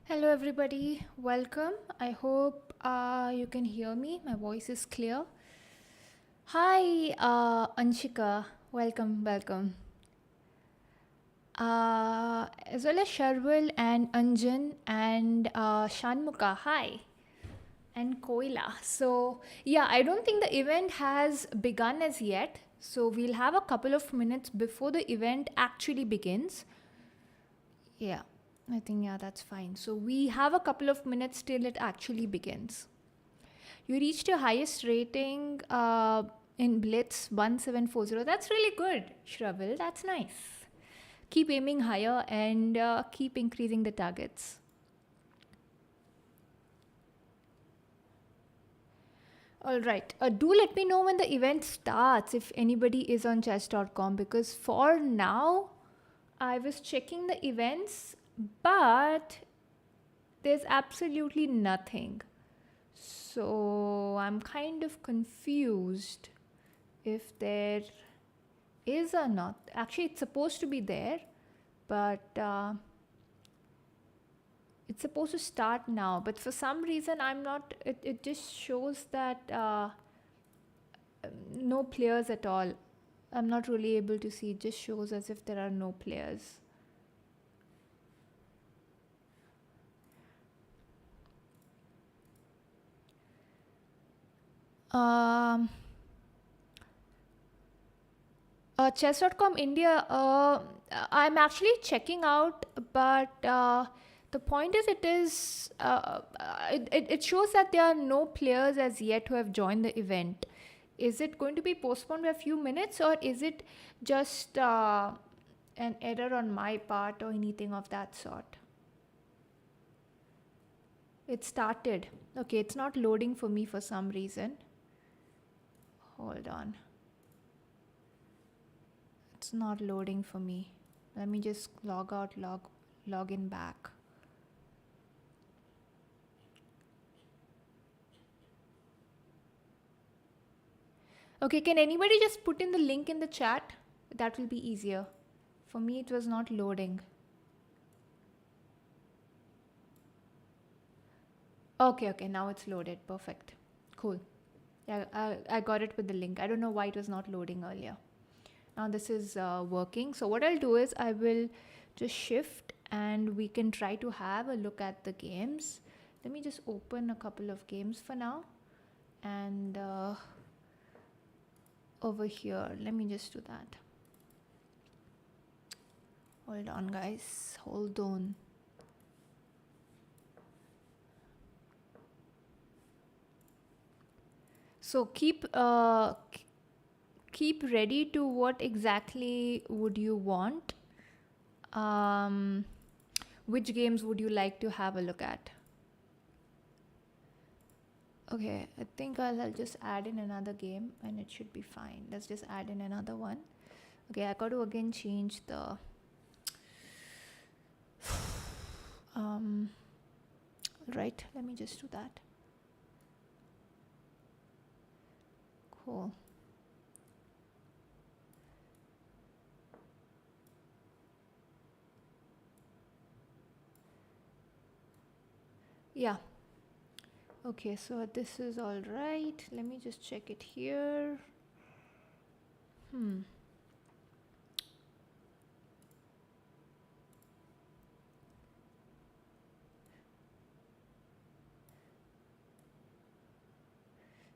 Hello, everybody. Welcome. I hope you can hear me. My voice is clear. Hi, Anshika. Welcome, welcome. As well as Sharwil and Anjan and Shanmuka. Hi. And Koila. So, yeah, I don't think the event has begun as yet. So, we'll have a couple of minutes before the event actually begins. Yeah, I think, yeah, that's fine. So, we have a couple of minutes till it actually begins. You reached your highest rating in Blitz 1740. That's really good, Shravil. That's nice. Keep aiming higher and keep increasing the targets. All right. Do let me know when the event starts if anybody is on chess.com because for now I was checking the events, but there's absolutely nothing. So I'm kind of confused if there is or not. Actually, it's supposed to be there, but it's supposed to start now. But for some reason, I'm not. It just shows that no players at all. I'm not really able to see. It just shows as if there are no players. Um, chess.com India, I'm actually checking out, but the point is, it shows that there are no players as yet who have joined the event. Is it going to be postponed by a few minutes, or is it just an error on my part, or anything of that sort? It started. Okay, it's not loading for me for some reason. Hold on. It's not loading for me. Let me just log out, log in back. Okay, can anybody just put in the link in the chat? That will be easier. For me, it was not loading. Okay, now it's loaded. Perfect. Cool. Yeah, I got it with the link. I don't know why it was not loading earlier. Now this is working. So what I'll do is I will just shift and we can try to have a look at the games. Let me just open a couple of games for now. And over here, let me just do that. Hold on, guys. Hold on. So keep ready to what exactly would you want. Which games would you like to have a look at? Okay, I think I'll just add in another game and it should be fine. Let's just add in another one. Okay, I got to again change the right, let me just do that. Cool. Yeah. Okay, so this is all right. Let me just check it here.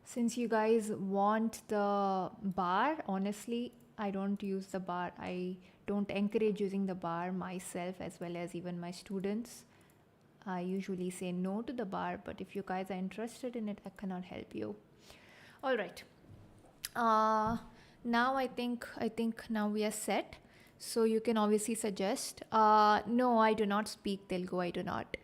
Since you guys want the bar, honestly, I don't use the bar. I don't encourage using the bar myself as well as even my students. I usually say no to the bar, but if you guys are interested in it, I cannot help you. All right. Now I think now we are set. So you can obviously suggest. No, I do not speak Telugu. I do not.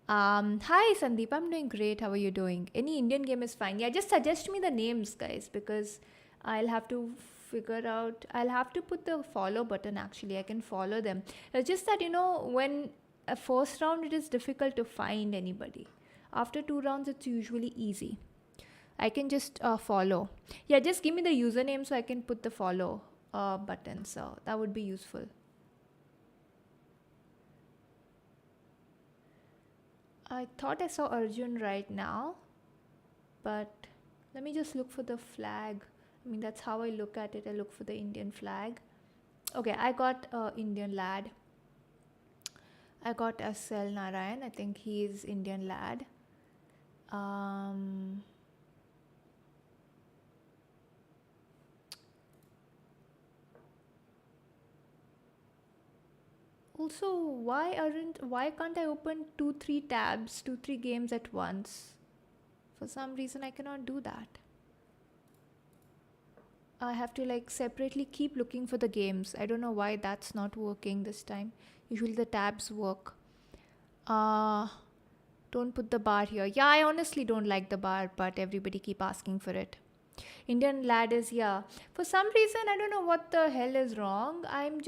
Hi Sandeep, I'm doing great. How are you doing? Any Indian game is fine. Yeah, just suggest me the names, guys, because I'll have to figure out. I'll have to put the follow button. Actually, I can follow them. It's just that when a first round, it is difficult to find anybody. After 2 rounds, it's usually easy. I can just follow. Yeah, just give me the username so I can put the follow button. So that would be useful. I thought I saw Arjun right now, but let me just look for the flag. I mean, that's how I look at it. I look for the Indian flag. Okay, I got Indian lad. I got SL Narayan. I think he's Indian lad. Um, also, why can't I open 2 3 tabs, 2 3 games at once? For some reason I cannot do that. I have to like separately keep looking for the games. I don't know why that's not working this time. Usually the tabs work. Uh don't put the bar here. Yeah, I honestly don't like the bar, but everybody keep asking for it. Indian lad is here. For some reason I don't know what the hell is wrong. I'm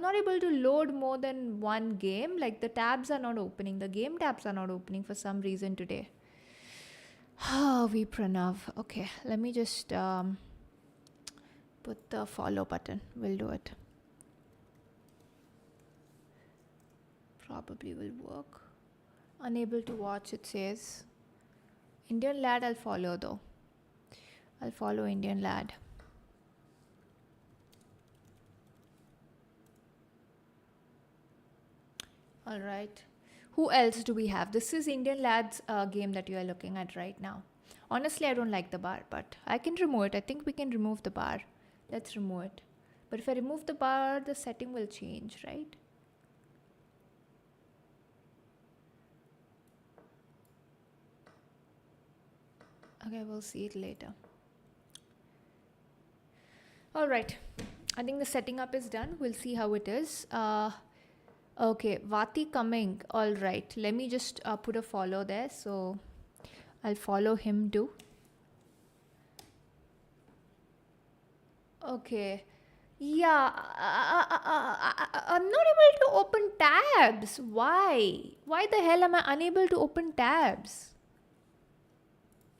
not able to load more than one game. Like the tabs are not opening. The game tabs are not opening for some reason today. V Pranav. Okay, let me just put the follow button. We'll do it. Probably will work. Unable to watch, it says. Indian lad, I'll follow though. I'll follow Indian lad. All right. Who else do we have? This is Indian lad's game that you are looking at right now. Honestly, I don't like the bar, but I can remove it. I think we can remove the bar. Let's remove it. But if I remove the bar, the setting will change, right? Okay, we'll see it later. All right. I think the setting up is done. We'll see how it is. Okay, Vati coming. All right. Let me just put a follow there. So I'll follow him too. Okay. Yeah, I'm not able to open tabs. Why? Why the hell am I unable to open tabs?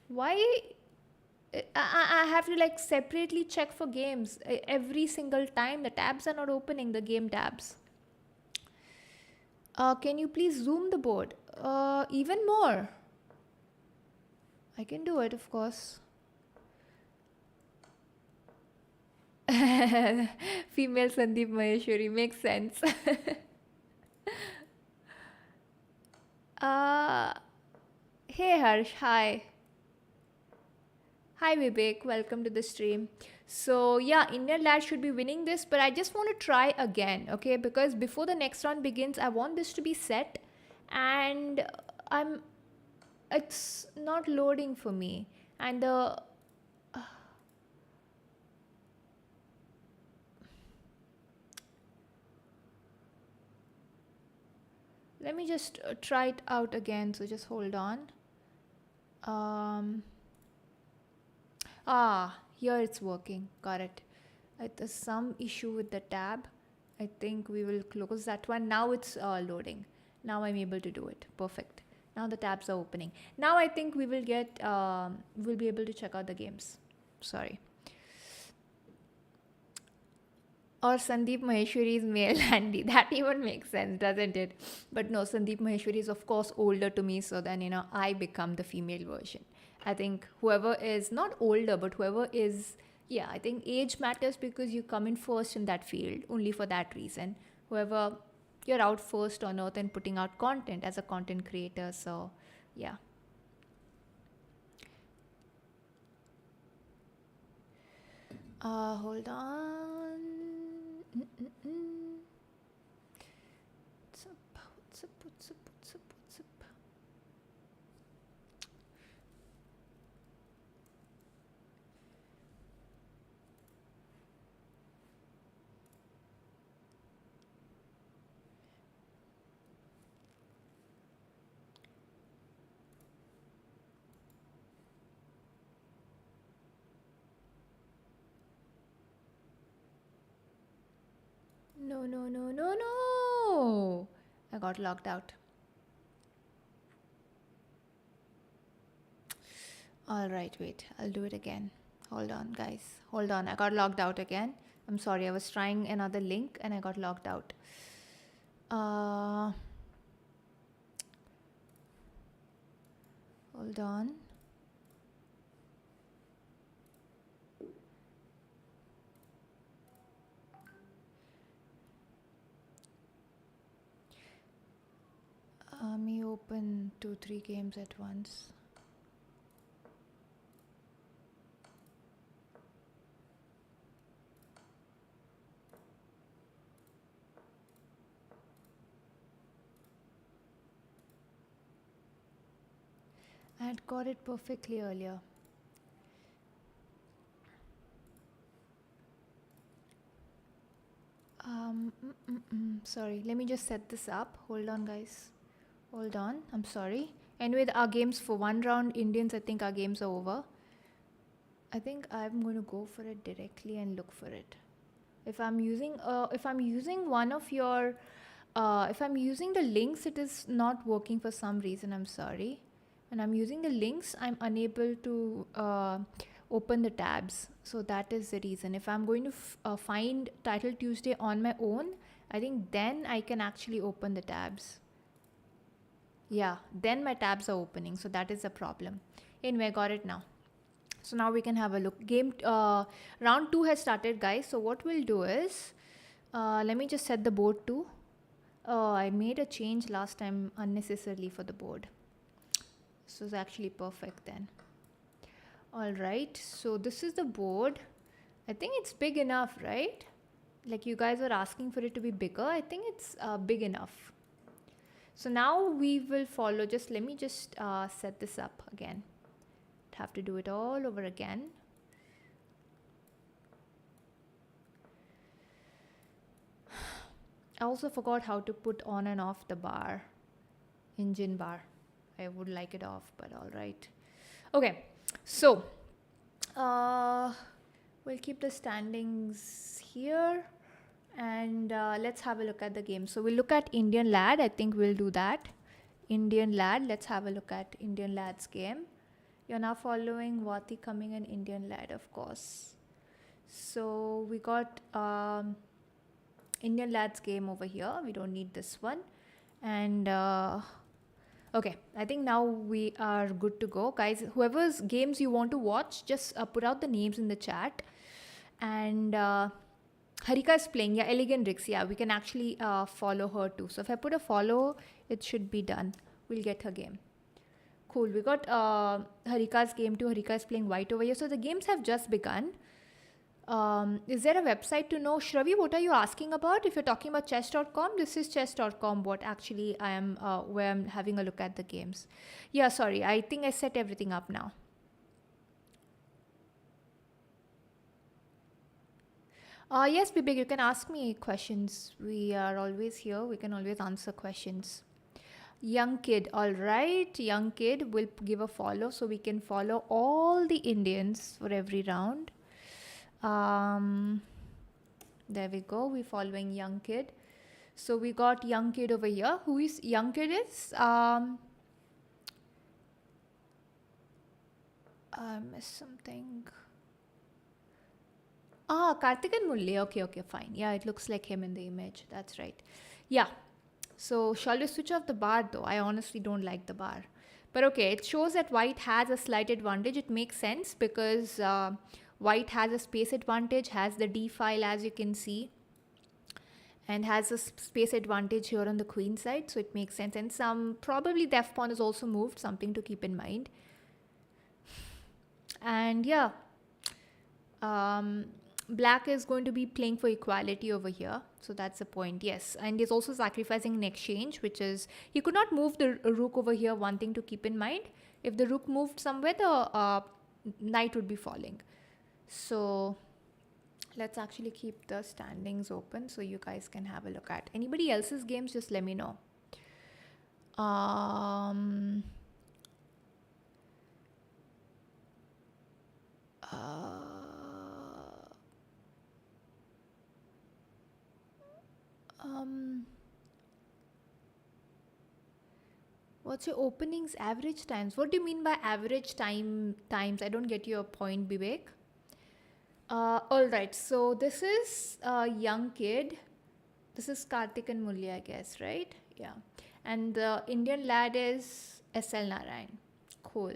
Why? I have to like separately check for games every single time. The tabs are not opening, the game tabs. Can you please zoom the board? Even more. I can do it, of course. Female Sandeep Maheshwari makes sense. Hey Harsh, hi. Hi Vivek, welcome to the stream. So yeah, Indian lad should be winning this, but I just want to try again, okay? Because before the next round begins, I want this to be set, and it's not loading for me, and the let me just try it out again. So just hold on. Here it's working. Got it. There's some issue with the tab. I think we will close that one. Now it's loading. Now I'm able to do it. Perfect. Now the tabs are opening. Now I think we will get, we'll be able to check out the games. Sorry. Or Sandeep Maheshwari's male handy. That even makes sense, doesn't it? But no, Sandeep Maheshwari is of course older to me, so then I become the female version. I think whoever is not older, but whoever is, yeah, I think age matters because you come in first in that field, only for that reason. Whoever, you're out first on earth and putting out content as a content creator, so yeah. Hold on. What's up? What's up? What's up? What's up? What's up? No, no, no, no, no! I got locked out. Alright, wait. I'll do it again. Hold on, guys. Hold on. I got logged out again. I'm sorry. I was trying another link and I got logged out. Hold on. Me open 2-3 games at once. I had got it perfectly earlier. Sorry, let me just set this up. Hold on, guys. Hold on. I'm sorry. Anyway, our games for one round, Indians, I think our games are over. I think I'm going to go for it directly and look for it. If I'm using one of your, if I'm using the links, it is not working for some reason. I'm sorry. When I'm using the links, I'm unable to open the tabs. So that is the reason. If I'm going to find Title Tuesday on my own, I think then I can actually open the tabs. Yeah, then my tabs are opening. So that is the problem. Anyway, I got it now. So now we can have a look. Round 2 has started, guys. So what we'll do is, let me just set the board to. I made a change last time unnecessarily for the board. So it's actually perfect then. All right. So this is the board. I think it's big enough, right? Like you guys are asking for it to be bigger. I think it's big enough. So now we will follow. Let me just set this up again. Have to do it all over again. I also forgot how to put on and off the bar, engine bar. I would like it off, but all right. Okay, so we'll keep the standings here and let's have a look at the game. So we'll look at Indian Lad. I think we'll do that. Indian Lad. Let's have a look at Indian Lad's game. You're now following Vati Coming and Indian Lad, of course. So we got Indian Lad's game over here. We don't need this one. And okay, I think now we are good to go. Guys, whoever's games you want to watch, just put out the names in the chat. And Harika is playing. Yeah, Elegant Rix. Yeah, we can actually follow her too. So if I put a follow, it should be done. We'll get her game. Cool. We got Harika's game too. Harika is playing white over here. So the games have just begun. Is there a website to know? Shravi, what are you asking about? If you're talking about chess.com, this is chess.com. What actually I am, where I'm having a look at the games. Yeah, sorry. I think I set everything up now. Yes, Bibik, you can ask me questions. We are always here. We can always answer questions. Young Kid, all right. Young Kid will give a follow so we can follow all the Indians for every round. There we go. We're following Young Kid. So we got Young Kid over here. Who is Young Kid is? I missed something. Kartikan Mulli. Okay, fine. Yeah, it looks like him in the image. That's right. Yeah. So shall we switch off the bar though? I honestly don't like the bar. But okay, it shows that white has a slight advantage. It makes sense because white has a space advantage, has the D file as you can see, and has a space advantage here on the queen side. So it makes sense. And probably the F pawn is also moved, something to keep in mind. And yeah, black is going to be playing for equality over here. So that's the point, yes. And he's also sacrificing an exchange, which is, he could not move the rook over here, one thing to keep in mind. If the rook moved somewhere, the knight would be falling. So let's actually keep the standings open so you guys can have a look at. Anybody else's games, just let me know. What's your openings average times? What do you mean by average times? I don't get your point, Vivek. All right, so this is Young Kid. This is Kartik and Mulya, I guess, right? Yeah. And the Indian Lad is SL Narayan. Cool.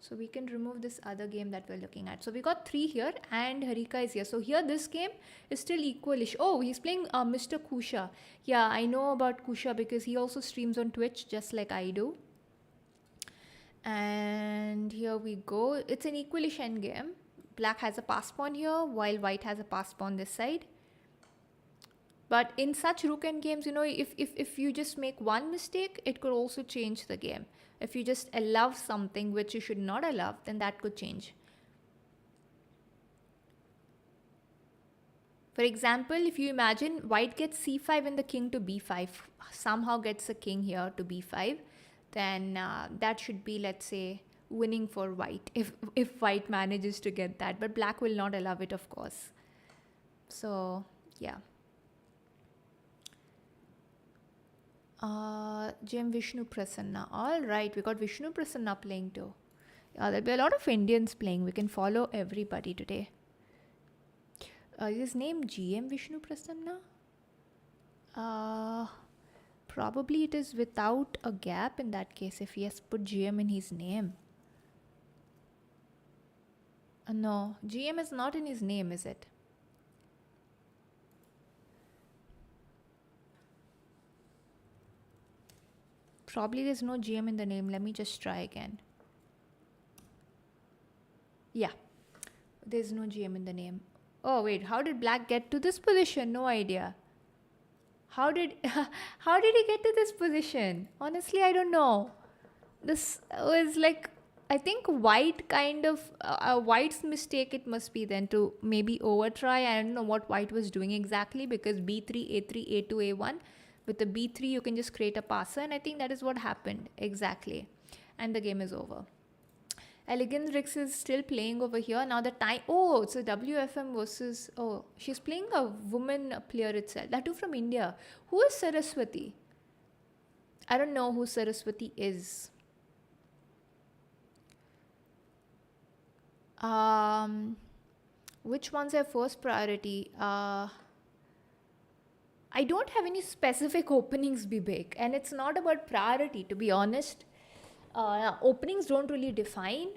So we can remove this other game that we're looking at. So we got 3 here and Harika is here. So here this game is still equalish. Oh, he's playing Mr. Kusha. Yeah, I know about Kusha because he also streams on Twitch just like I do. And here we go. It's an equalish endgame. Black has a pass pawn here while white has a pass pawn this side. But in such rook end games, if you just make one mistake, it could also change the game. If you just allow something which you should not allow, then that could change. For example, if you imagine white gets c5 and the king to b5, somehow gets a king here to b5, then that should be, let's say, winning for white if white manages to get that. But black will not allow it, of course. So, yeah. GM Vishnu Prasanna. All right, we got Vishnu Prasanna playing too. Yeah, there'll be a lot of Indians playing. We can follow everybody today. Is his name GM Vishnu Prasanna? Probably it is without a gap in that case if he has put GM in his name. No, GM is not in his name, is it? Probably there's no GM in the name. Let me just try again. Yeah, there's no GM in the name. Oh wait, how did black get to this position? No idea. How did he get to this position? Honestly, I don't know. This was like, I think white kind of white's mistake it must be then to maybe overtry. I don't know what white was doing exactly because b3, a3, a2, a1. With the b3 you can just create a passer, and I think that is what happened exactly. And the game is over. Elegance Rix is still playing over here. Now the time... Oh, it's a WFM versus... Oh, she's playing a woman player itself. That too from India. Who is Saraswati? I don't know who Saraswati is. Which one's our first priority? I don't have any specific openings, Bibek. And it's not about priority, to be honest. Openings don't really define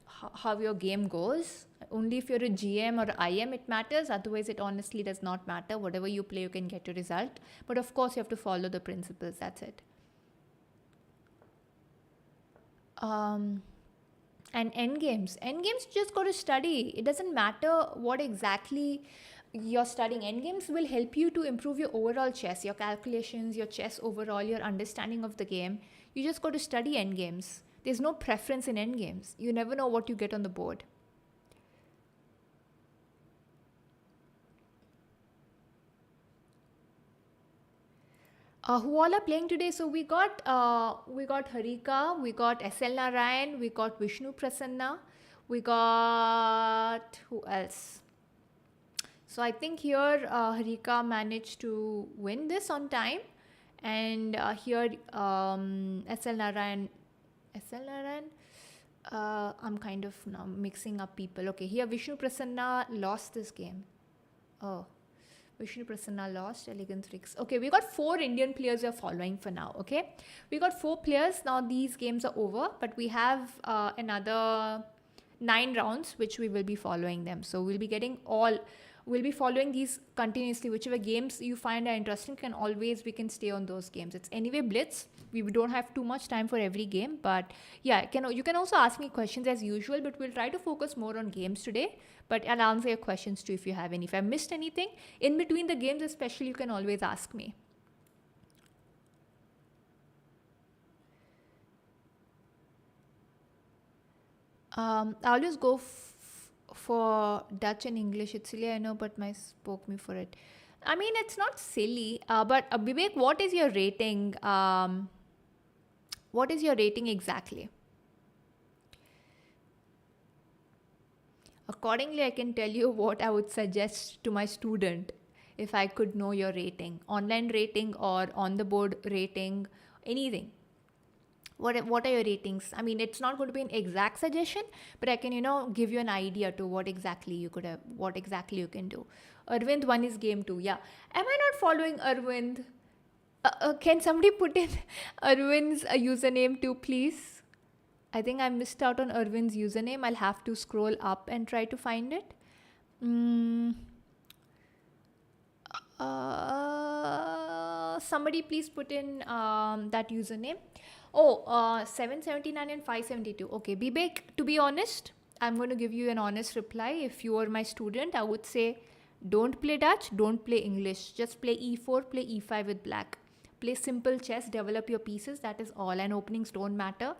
how your game goes. Only if you're a GM or IM it matters. Otherwise, it honestly does not matter. Whatever you play, you can get a result. But of course, you have to follow the principles. That's it. And endgames. Endgames you just got to study. It doesn't matter what exactly you're studying. Endgames will help you to improve your overall chess, your calculations, your chess overall, your understanding of the game. You just got to study endgames. There's no preference in endgames. You never know what you get on the board. Who all are playing today? So we got Harika, we got SL Narayan, we got Vishnu Prasanna, we got who else? So I think here Harika managed to win this on time, and here SL Narayan. I'm kind of now mixing up people. Okay, here Vishnu Prasanna lost this game. Oh. Vishnu Prasanna lost, Elegance Rix. Okay, we got 4 Indian players you're following for now, okay? We got 4 players. Now these games are over, but we have another 9 rounds, which we will be following them. So we'll be following these continuously. Whichever games you find are interesting, we can stay on those games. It's anyway Blitz. We don't have too much time for every game, but yeah, you can also ask me questions as usual, but we'll try to focus more on games today. But I'll answer your questions too if you have any. If I missed anything in between the games especially, you can always ask me. I always go for Dutch and English. It's silly, I know, but my spoke me for it. I mean, it's not silly, but Vivek, what is your rating? What is your rating exactly? Accordingly, I can tell you what I would suggest to my student if I could know your rating. Online rating or on the board rating, anything. What are your ratings? I mean, it's not going to be an exact suggestion, but I can, give you an idea to what exactly you can do. Arvind 1 is game 2. Yeah. Am I not following Arvind? Can somebody put in Arvind's username too, please? I think I missed out on Irvin's username. I'll have to scroll up and try to find it. Mm, somebody please put in that username. Oh, 779 and 572. Okay, Bibek, to be honest, I'm going to give you an honest reply. If you are my student, I would say don't play Dutch, don't play English. Just play e4, play e5 with black. Play simple chess, develop your pieces, that is all. And openings don't matter.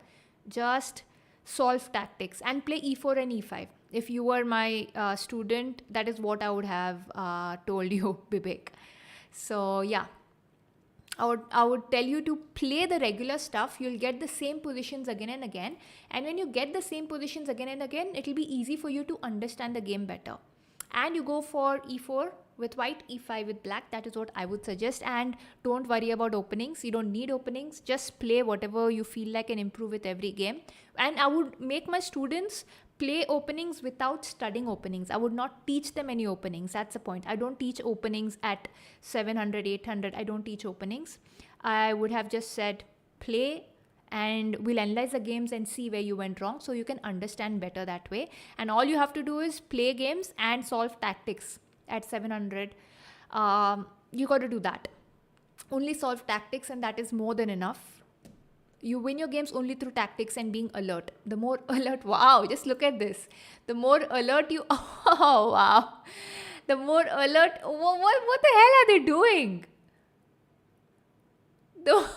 Just solve tactics and play e4 and e5. If you were my student, that is what I would have told you, Bibek. So, yeah. I would tell you to play the regular stuff. You'll get the same positions again and again. And when you get the same positions again and again, it'll be easy for you to understand the game better. And you go for e4 with white, e5 with black. That is what I would suggest. And don't worry about openings. You don't need openings. Just play whatever you feel like and improve with every game. And I would make my students play openings without studying openings. I would not teach them any openings. That's the point. I don't teach openings at 700, 800. I don't teach openings. I would have just said play and we'll analyze the games and see where you went wrong so you can understand better that way. And all you have to do is play games and solve tactics at 700. You got to do that. Only solve tactics and that is more than enough. You win your games only through tactics and being alert. The more alert, wow, just look at this. The more alert you, oh wow. The more alert, what the hell are they doing? The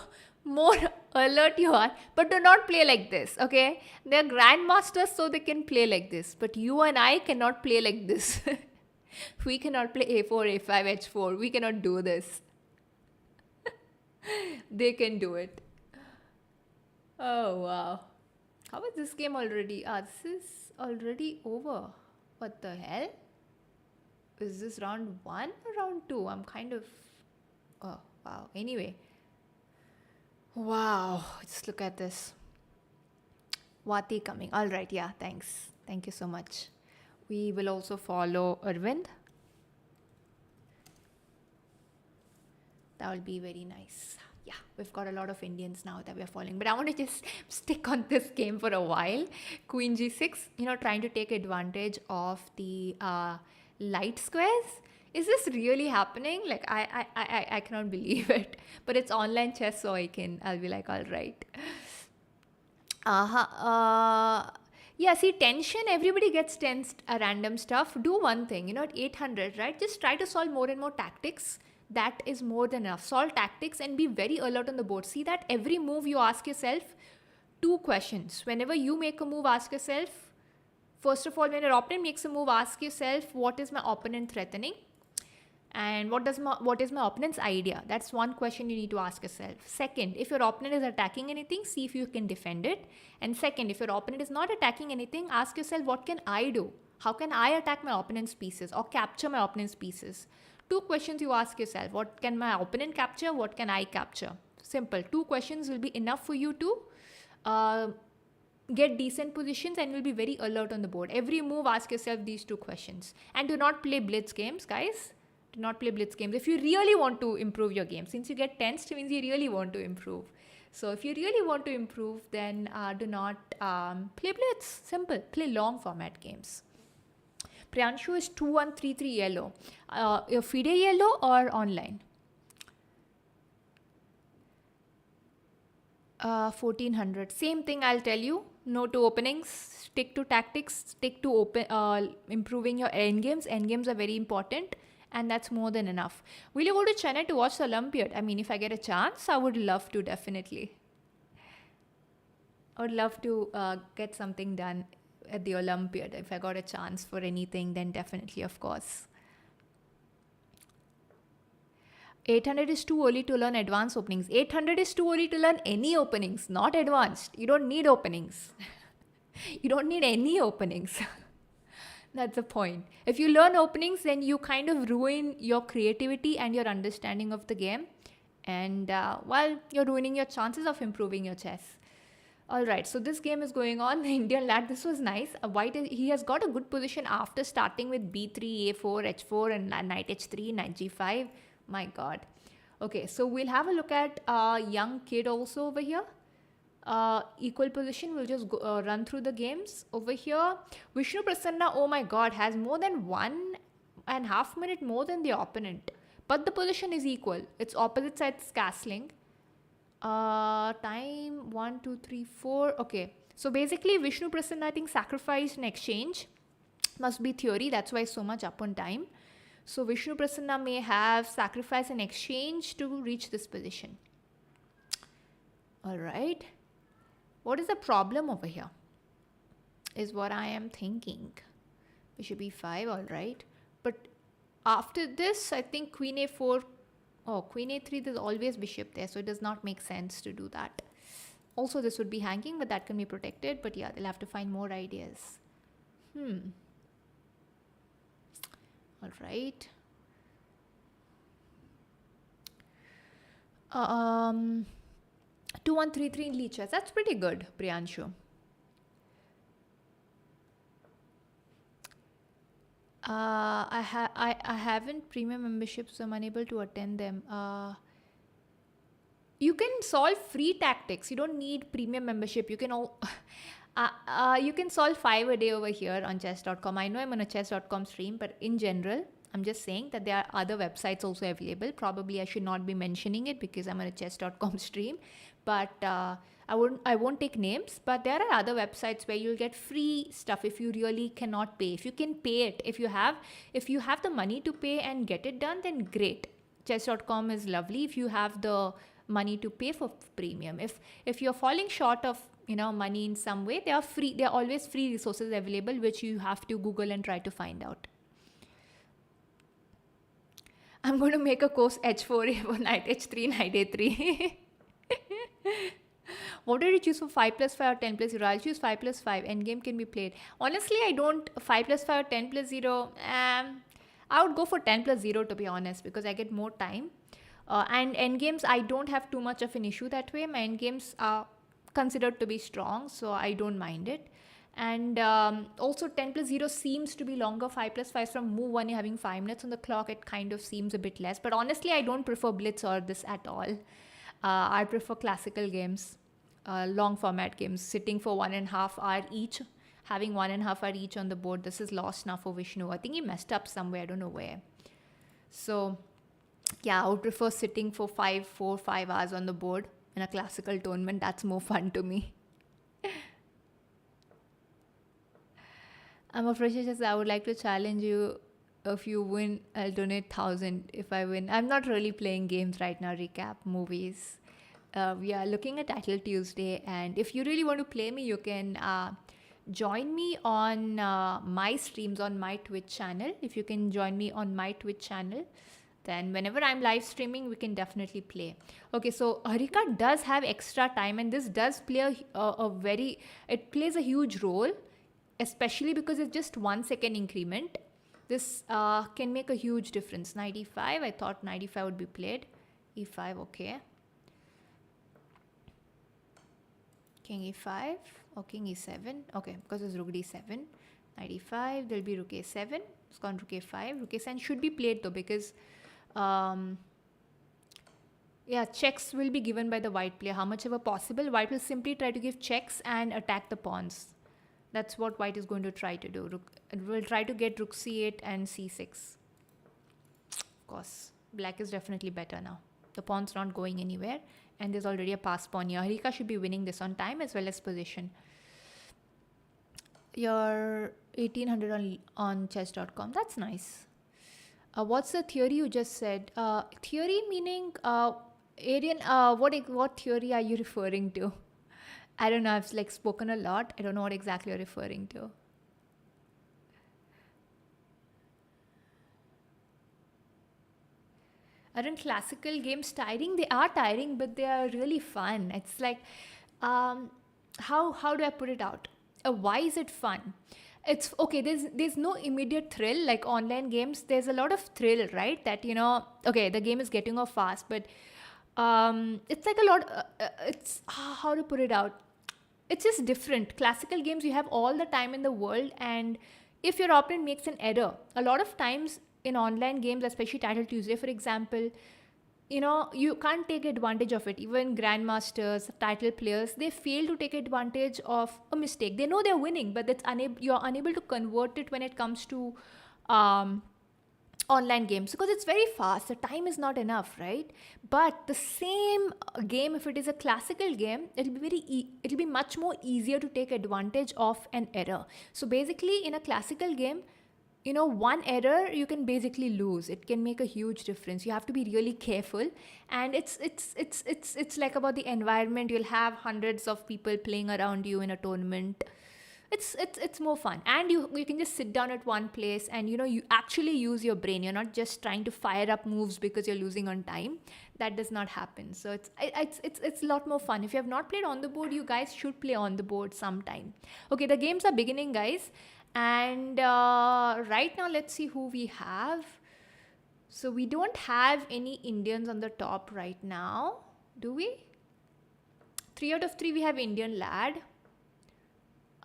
more alert you are, but do not play like this, okay? They're grandmasters so they can play like this. But you and I cannot play like this. We cannot play a4, a5, h4. We cannot do this. They can do it. Oh, wow. How is this game already? This is already over. What the hell? Is this round 1 or round 2? I'm kind of... Oh, wow. Anyway. Wow. Just look at this. Wati coming. All right. Yeah, thanks. Thank you so much. We will also follow Arvind. That will be very nice. Yeah, we've got a lot of Indians now that we're following. But I want to just stick on this game for a while. Queen g6, trying to take advantage of the light squares. Is this really happening? Like, I cannot believe it. But it's online chess, so I'll be like, all right. Yeah, see, tension, everybody gets tensed, random stuff. Do one thing, at 800, right? Just try to solve more and more tactics. That is more than enough. Solve tactics and be very alert on the board. See that every move you ask yourself 2 questions. Whenever you make a move, ask yourself, first of all, when your opponent makes a move, ask yourself, what is my opponent threatening? And what is my opponent's idea? That's one question you need to ask yourself. Second, if your opponent is attacking anything, see if you can defend it. And second, if your opponent is not attacking anything, ask yourself, what can I do? How can I attack my opponent's pieces or capture my opponent's pieces? 2 questions you ask yourself. What can my opponent capture? What can I capture? Simple. 2 questions will be enough for you to get decent positions and will be very alert on the board. Every move, ask yourself these 2 questions. And do not play blitz games, guys. Do not play blitz games. If you really want to improve your game, since you get tensed, it means you really want to improve. So if you really want to improve, then do not play blitz. Simple. Play long format games. Priyanshu is 2133 yellow. FIDE yellow or online? 1400. Same thing I'll tell you. No to openings. Stick to tactics. Stick to improving your endgames. Endgames are very important. And that's more than enough. Will you go to Chennai to watch the Olympiad? I mean, if I get a chance, I would love to, definitely. I would love to get something done at the Olympiad. If I got a chance for anything, then definitely, of course. 800 is too early to learn advanced openings. 800 is too early to learn any openings, not advanced. You don't need openings. You don't need any openings. That's the point. If you learn openings, then you kind of ruin your creativity and your understanding of the game. And you're ruining your chances of improving your chess. All right, so this game is going on. The Indian lad, this was nice. White, he has got a good position after starting with b3, a4, h4, and knight h3, knight g5. My God. Okay, so we'll have a look at a young kid also over here. equal position. We'll just run through the games. Over here, Vishnu Prasanna, oh my god, has more than 1.5 minute more than the opponent. But the position is equal. It's opposite sides castling. Time 1, 2, 3, 4. Okay. So basically, Vishnu Prasanna, I think, sacrificed an exchange. Must be theory. That's why so much up on time. So Vishnu Prasanna may have sacrificed an exchange to reach this position. Alright. What is the problem over here? Is what I am thinking. Bishop e5, alright. But after this, I think Queen a4. Oh, Queen a3, there's always bishop there. So it does not make sense to do that. Also, this would be hanging, but that can be protected. But yeah, they'll have to find more ideas. Alright. 2133 in lead chess. That's pretty good, Priyanshu. I haven't premium memberships, so I'm unable to attend them. You can solve free tactics. You don't need premium membership. You can you can solve 5 a day over here on chess.com. I know I'm on a chess.com stream, but in general, I'm just saying that there are other websites also available. Probably I should not be mentioning it because I'm on a chess.com stream, but I won't take names, but there are other websites where you'll get free stuff if you really cannot pay. If you can pay it, if you have the money to pay and get it done, then great. Chess.com is lovely if you have the money to pay for premium. If you're falling short of money in some way, there are always free resources available which you have to Google and try to find out. I'm going to make a course h4 a4 knight h3 knight a3. What did you choose for 5 plus 5 or 10 plus 0? I'll choose 5 plus 5. Endgame can be played. Honestly, I don't 5 plus 5 or 10 plus 0. I would go for 10 plus 0 to be honest, because I get more time. And endgames, I don't have too much of an issue that way. My endgames are considered to be strong, so I don't mind it. And also 10 plus 0 seems to be longer. 5 plus 5 from move 1, you're having 5 minutes on the clock. It kind of seems a bit less. But honestly, I don't prefer blitz or this at all. I prefer classical games, long format games, sitting for 1.5 hour each, having 1.5 hour each on the board. This is lost now for Vishnu. I think he messed up somewhere. I don't know where. So yeah, I would prefer sitting for 5 hours on the board in a classical tournament. That's more fun to me. I'm a fresher, so I would like to challenge you. If you win, I'll donate 1,000 if I win. I'm not really playing games right now. Recap movies. We are looking at Title Tuesday, and if you really want to play me, you can join me on my streams on my Twitch channel. If you can join me on my Twitch channel, then whenever I'm live streaming, we can definitely play. Okay, so Harika does have extra time, and this does play it plays a huge role, especially because it's just 1 second increment. This can make a huge difference. Knight e5, I thought knight e5 would be played. e5, okay. King e5 or king e7, okay, because it's rook d7. Knight e5, there'll be rook a7. It's gone rook a5. Rook a7 should be played though, because checks will be given by the white player. How much ever possible, white will simply try to give checks and attack the pawns. That's what white is going to try to do. It will try to get rook c8 and c6. Of course, black is definitely better now. The pawn's not going anywhere, and there's already a pass pawn here. Harika should be winning this on time as well as position. You're 1800 on chess.com. That's nice. What's the theory you just said? Theory meaning, Arian, what theory are you referring to? I don't know. I've spoken a lot. I don't know what exactly you're referring to. Aren't classical games tiring? They are tiring, but they are really fun. It's like, how do I put it out? Why is it fun? It's okay. There's no immediate thrill like online games. There's a lot of thrill, right? That okay, the game is getting off fast, but it's like a lot. It's how to put it out. It's just different. Classical games, you have all the time in the world, and if your opponent makes an error, a lot of times in online games, especially Title Tuesday, for example, you can't take advantage of it. Even grandmasters, title players, they fail to take advantage of a mistake. They know they're winning, but you're unable to convert it when it comes to um, online games, because it's very fast, the time is not enough, right? But the same game, if it is a classical game, it'll be much more easier to take advantage of an error. So basically, in a classical game, one error you can basically lose. It can make a huge difference. You have to be really careful. And it's like about the environment. You'll have hundreds of people playing around you in a tournament. It's more fun, and you can just sit down at one place, and you actually use your brain. You're not just trying to fire up moves because you're losing on time. That does not happen. So it's a lot more fun. If you have not played on the board, you guys should play on the board sometime. Okay, the games are beginning, guys. And right now, let's see who we have. So we don't have any Indians on the top right now, do we? 3 out of 3 we have Indian lad.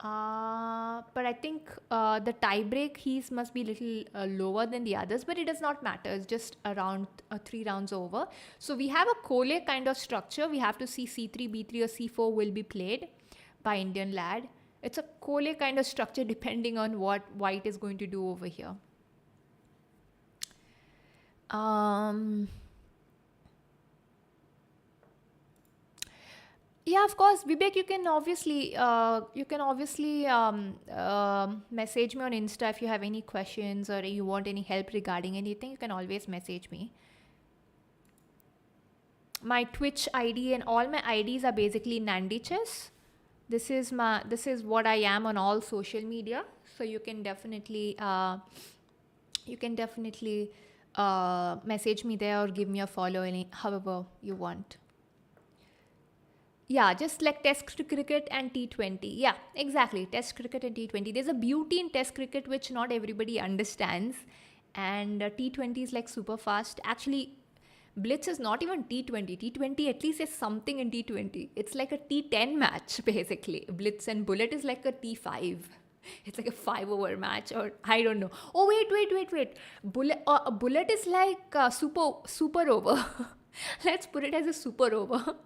But I think the tie break, must be a little lower than the others, but it does not matter. It's just around 3 rounds over. So we have a Kole kind of structure. We have to see C3, B3 or C4 will be played by Indian lad. It's a Kole kind of structure depending on what white is going to do over here. Yeah, of course, Vivek. You can obviously message me on Insta if you have any questions or you want any help regarding anything. You can always message me. My Twitch ID and all my IDs are basically Nandichess. This is what I am on all social media. So you can definitely message me there or give me a follow however you want. Yeah, just like Test cricket and T20. Yeah, exactly. Test cricket and T20. There's a beauty in Test cricket which not everybody understands. And T20 is like super fast. Actually, Blitz is not even T20. T20 at least is something in T20. It's like a T10 match, basically. Blitz and Bullet is like a T5. It's like a 5-over match, or I don't know. Oh, wait. Bullet is like super over. Let's put it as a super over.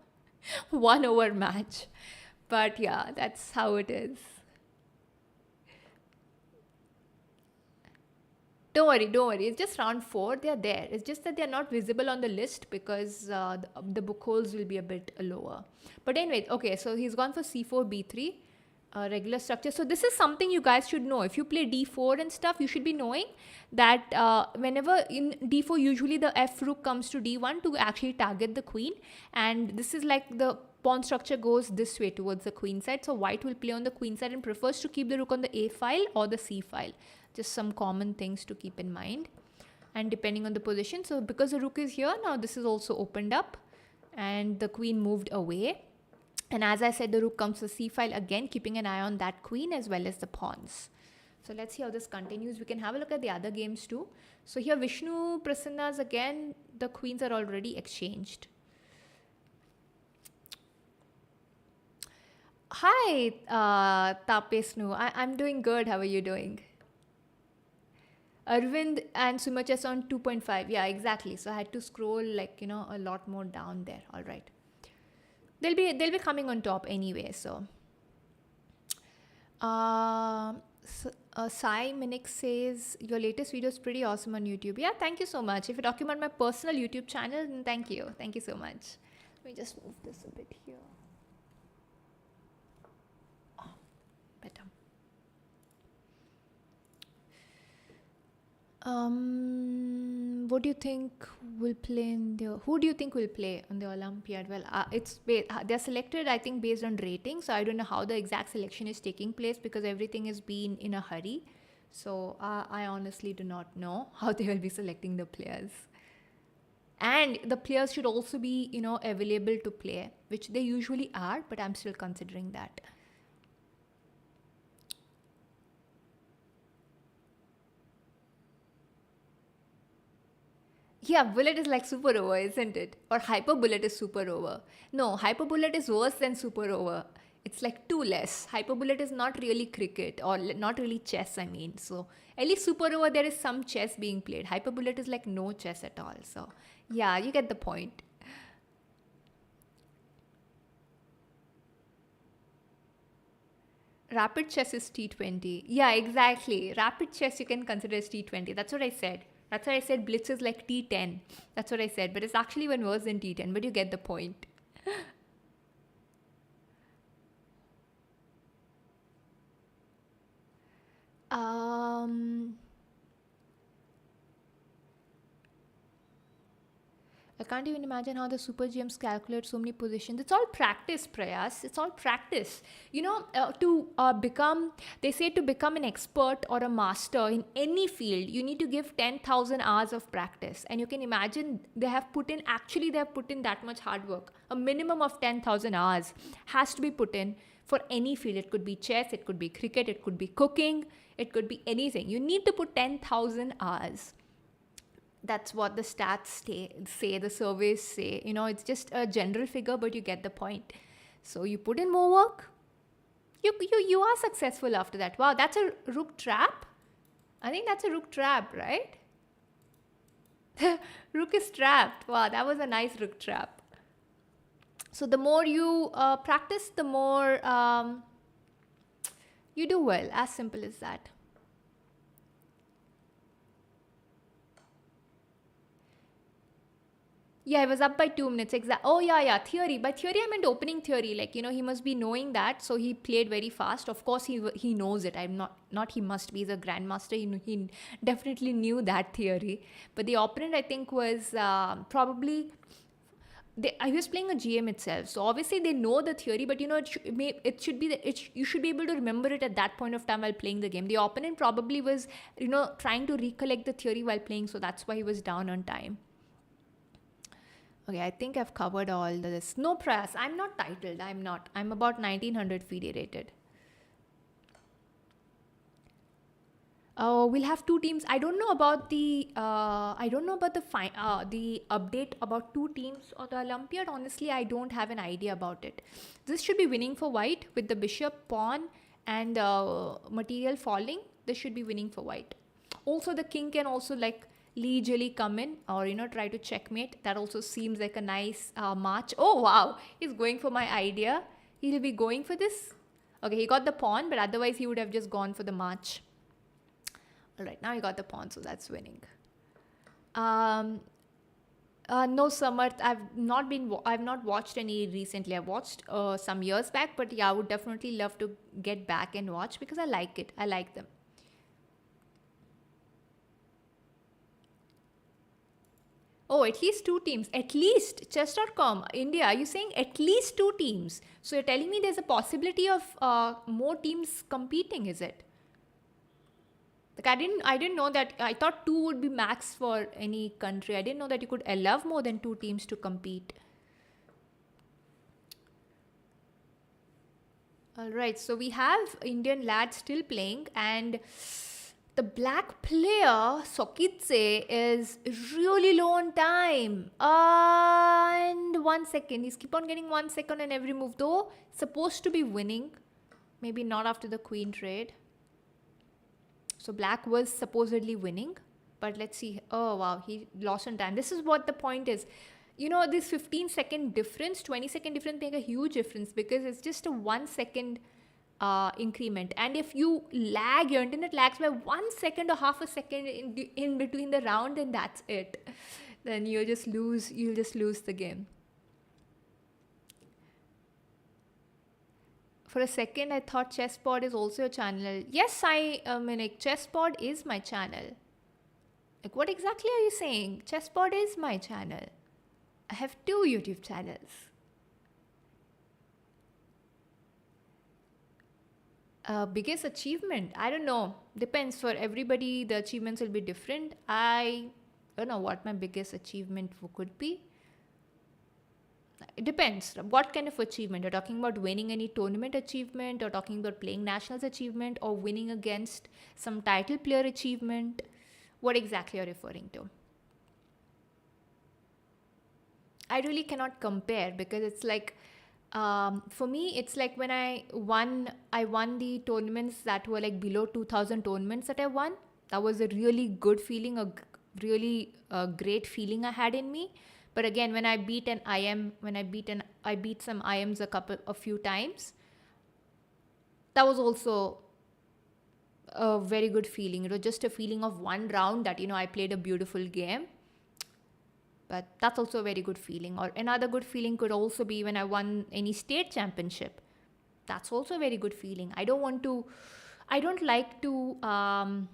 1-over match. But yeah, that's how it is. Don't worry. It's just round 4. They're there. It's just that they're not visible on the list because the book holes will be a bit lower. But anyway, okay, so he's gone for C4, B3, regular structure. So this is something you guys should know. If you play D4 and stuff, you should be knowing that whenever in D4, usually the F rook comes to D1 to actually target the queen. And this is like the pawn structure goes this way towards the queen side. So white will play on the queen side and prefers to keep the rook on the A file or the C file. Just some common things to keep in mind. And depending on the position. So because the rook is here, now this is also opened up. And the queen moved away. And as I said, the rook comes to C file again, keeping an eye on that queen as well as the pawns. So let's see how this continues. We can have a look at the other games too. So here Vishnu Prasanna's again, the queens are already exchanged. Hi, Tapesnu. I'm doing good. How are you doing? Arvind and Sumachas on 2.5. Yeah, exactly. So I had to scroll like, a lot more down there. All right. They'll be coming on top anyway. So, Sai Minik says your latest video is pretty awesome on YouTube. Yeah, thank you so much. If you're talking about my personal YouTube channel, then thank you so much. Let me just move this a bit here. Oh, better. What do you think will play who do you think will play on the Olympiad? Well, they're selected, I think, based on rating. So I don't know how the exact selection is taking place because everything has been in a hurry. So I honestly do not know how they will be selecting the players. And the players should also be, available to play, which they usually are, but I'm still considering that. Yeah, bullet is like super over, isn't it? Or hyper bullet is super over. No, hyper bullet is worse than super over. It's like two less. Hyperbulate is not really cricket or not really chess, I mean. So at least super over there is some chess being played. Hyperbulate is like no chess at all. So yeah, you get the point. Rapid chess is T20. Yeah, exactly. Rapid chess you can consider as T20. That's what I said. That's why I said Blitz is like T10. That's what I said. But it's actually even worse than T10. But you get the point. Um, I can't even imagine how the super GMs calculate so many positions. It's all practice, Prayas. It's all practice. They say to become an expert or a master in any field, you need to give 10,000 hours of practice. And you can imagine they have put in that much hard work. A minimum of 10,000 hours has to be put in for any field. It could be chess, it could be cricket, it could be cooking, it could be anything. You need to put 10,000 hours. That's what the stats say, the surveys say. It's just a general figure, but you get the point. So you put in more work, you are successful after that. Wow, that's a rook trap. I think that's a rook trap, right? Rook is trapped. Wow, that was a nice rook trap. So the more you practice, the more you do well. As simple as that. Yeah, I was up by 2 minutes. Oh, yeah. Theory. By theory, I meant opening theory. Like, he must be knowing that. So he played very fast. Of course, he knows it. I'm not he must be. He's a grandmaster. He definitely knew that theory. But the opponent, I think, was probably. I was playing a GM itself. So obviously, they know the theory. But, it should be that you should be able to remember it at that point of time while playing the game. The opponent probably was, trying to recollect the theory while playing. So that's why he was down on time. Okay, I think I've covered all this. No press. I'm not titled. I'm not. I'm about 1900 FIDE rated. Oh, we'll have two teams. I don't know about the. The update about two teams or the Olympiad. Honestly, I don't have an idea about it. This should be winning for white with the bishop, pawn, and material falling. This should be winning for white. Also, the king can also leisurely come in or try to checkmate. That also seems like a nice march. Oh wow, he's going for my idea. He'll be going for this. Okay, he got the pawn, but otherwise he would have just gone for the march. All right, now he got the pawn, so that's winning. No, Samarth, I've not watched any recently. I watched some years back, but yeah, I would definitely love to get back and watch because I like it. I like them. Oh, at least two teams. At least chess.com, India. Are you saying at least two teams? So you're telling me there's a possibility of more teams competing, is it? Like I didn't know that. I thought two would be max for any country. I didn't know that you could allow more than two teams to compete. All right, so we have Indian lads still playing, and the black player Sokitse is really low on time. And 1 second, he's keep on getting 1 second on every move. Though supposed to be winning, maybe not after the queen trade. So black was supposedly winning, but let's see. Oh wow, he lost on time. This is what the point is. This 15-second difference, 20-second difference make a huge difference because it's just a 1 second increment. And if you lag, your internet lags by 1 second or half a second in between the round, then that's it. Then you'll just lose the game. For a second, I thought ChessPod is also a channel. Yes, ChessPod is my channel. Like, what exactly are you saying? ChessPod is my channel. I have two YouTube channels. Biggest achievement? I don't know. Depends. For everybody, the achievements will be different. I don't know what my biggest achievement could be. It depends. What kind of achievement? You're talking about winning any tournament achievement, or talking about playing nationals achievement, or winning against some title player achievement? What exactly are you referring to? I really cannot compare because it's like For me, it's like when I won the tournaments that were like below 2000 tournaments that I won. That was a really good feeling, really great feeling I had in me. But again, when I beat an IM, I beat some IMs a few times. That was also a very good feeling. It was just a feeling of one round that I played a beautiful game. But that's also a very good feeling. Or another good feeling could also be when I won any state championship. That's also a very good feeling. I don't like to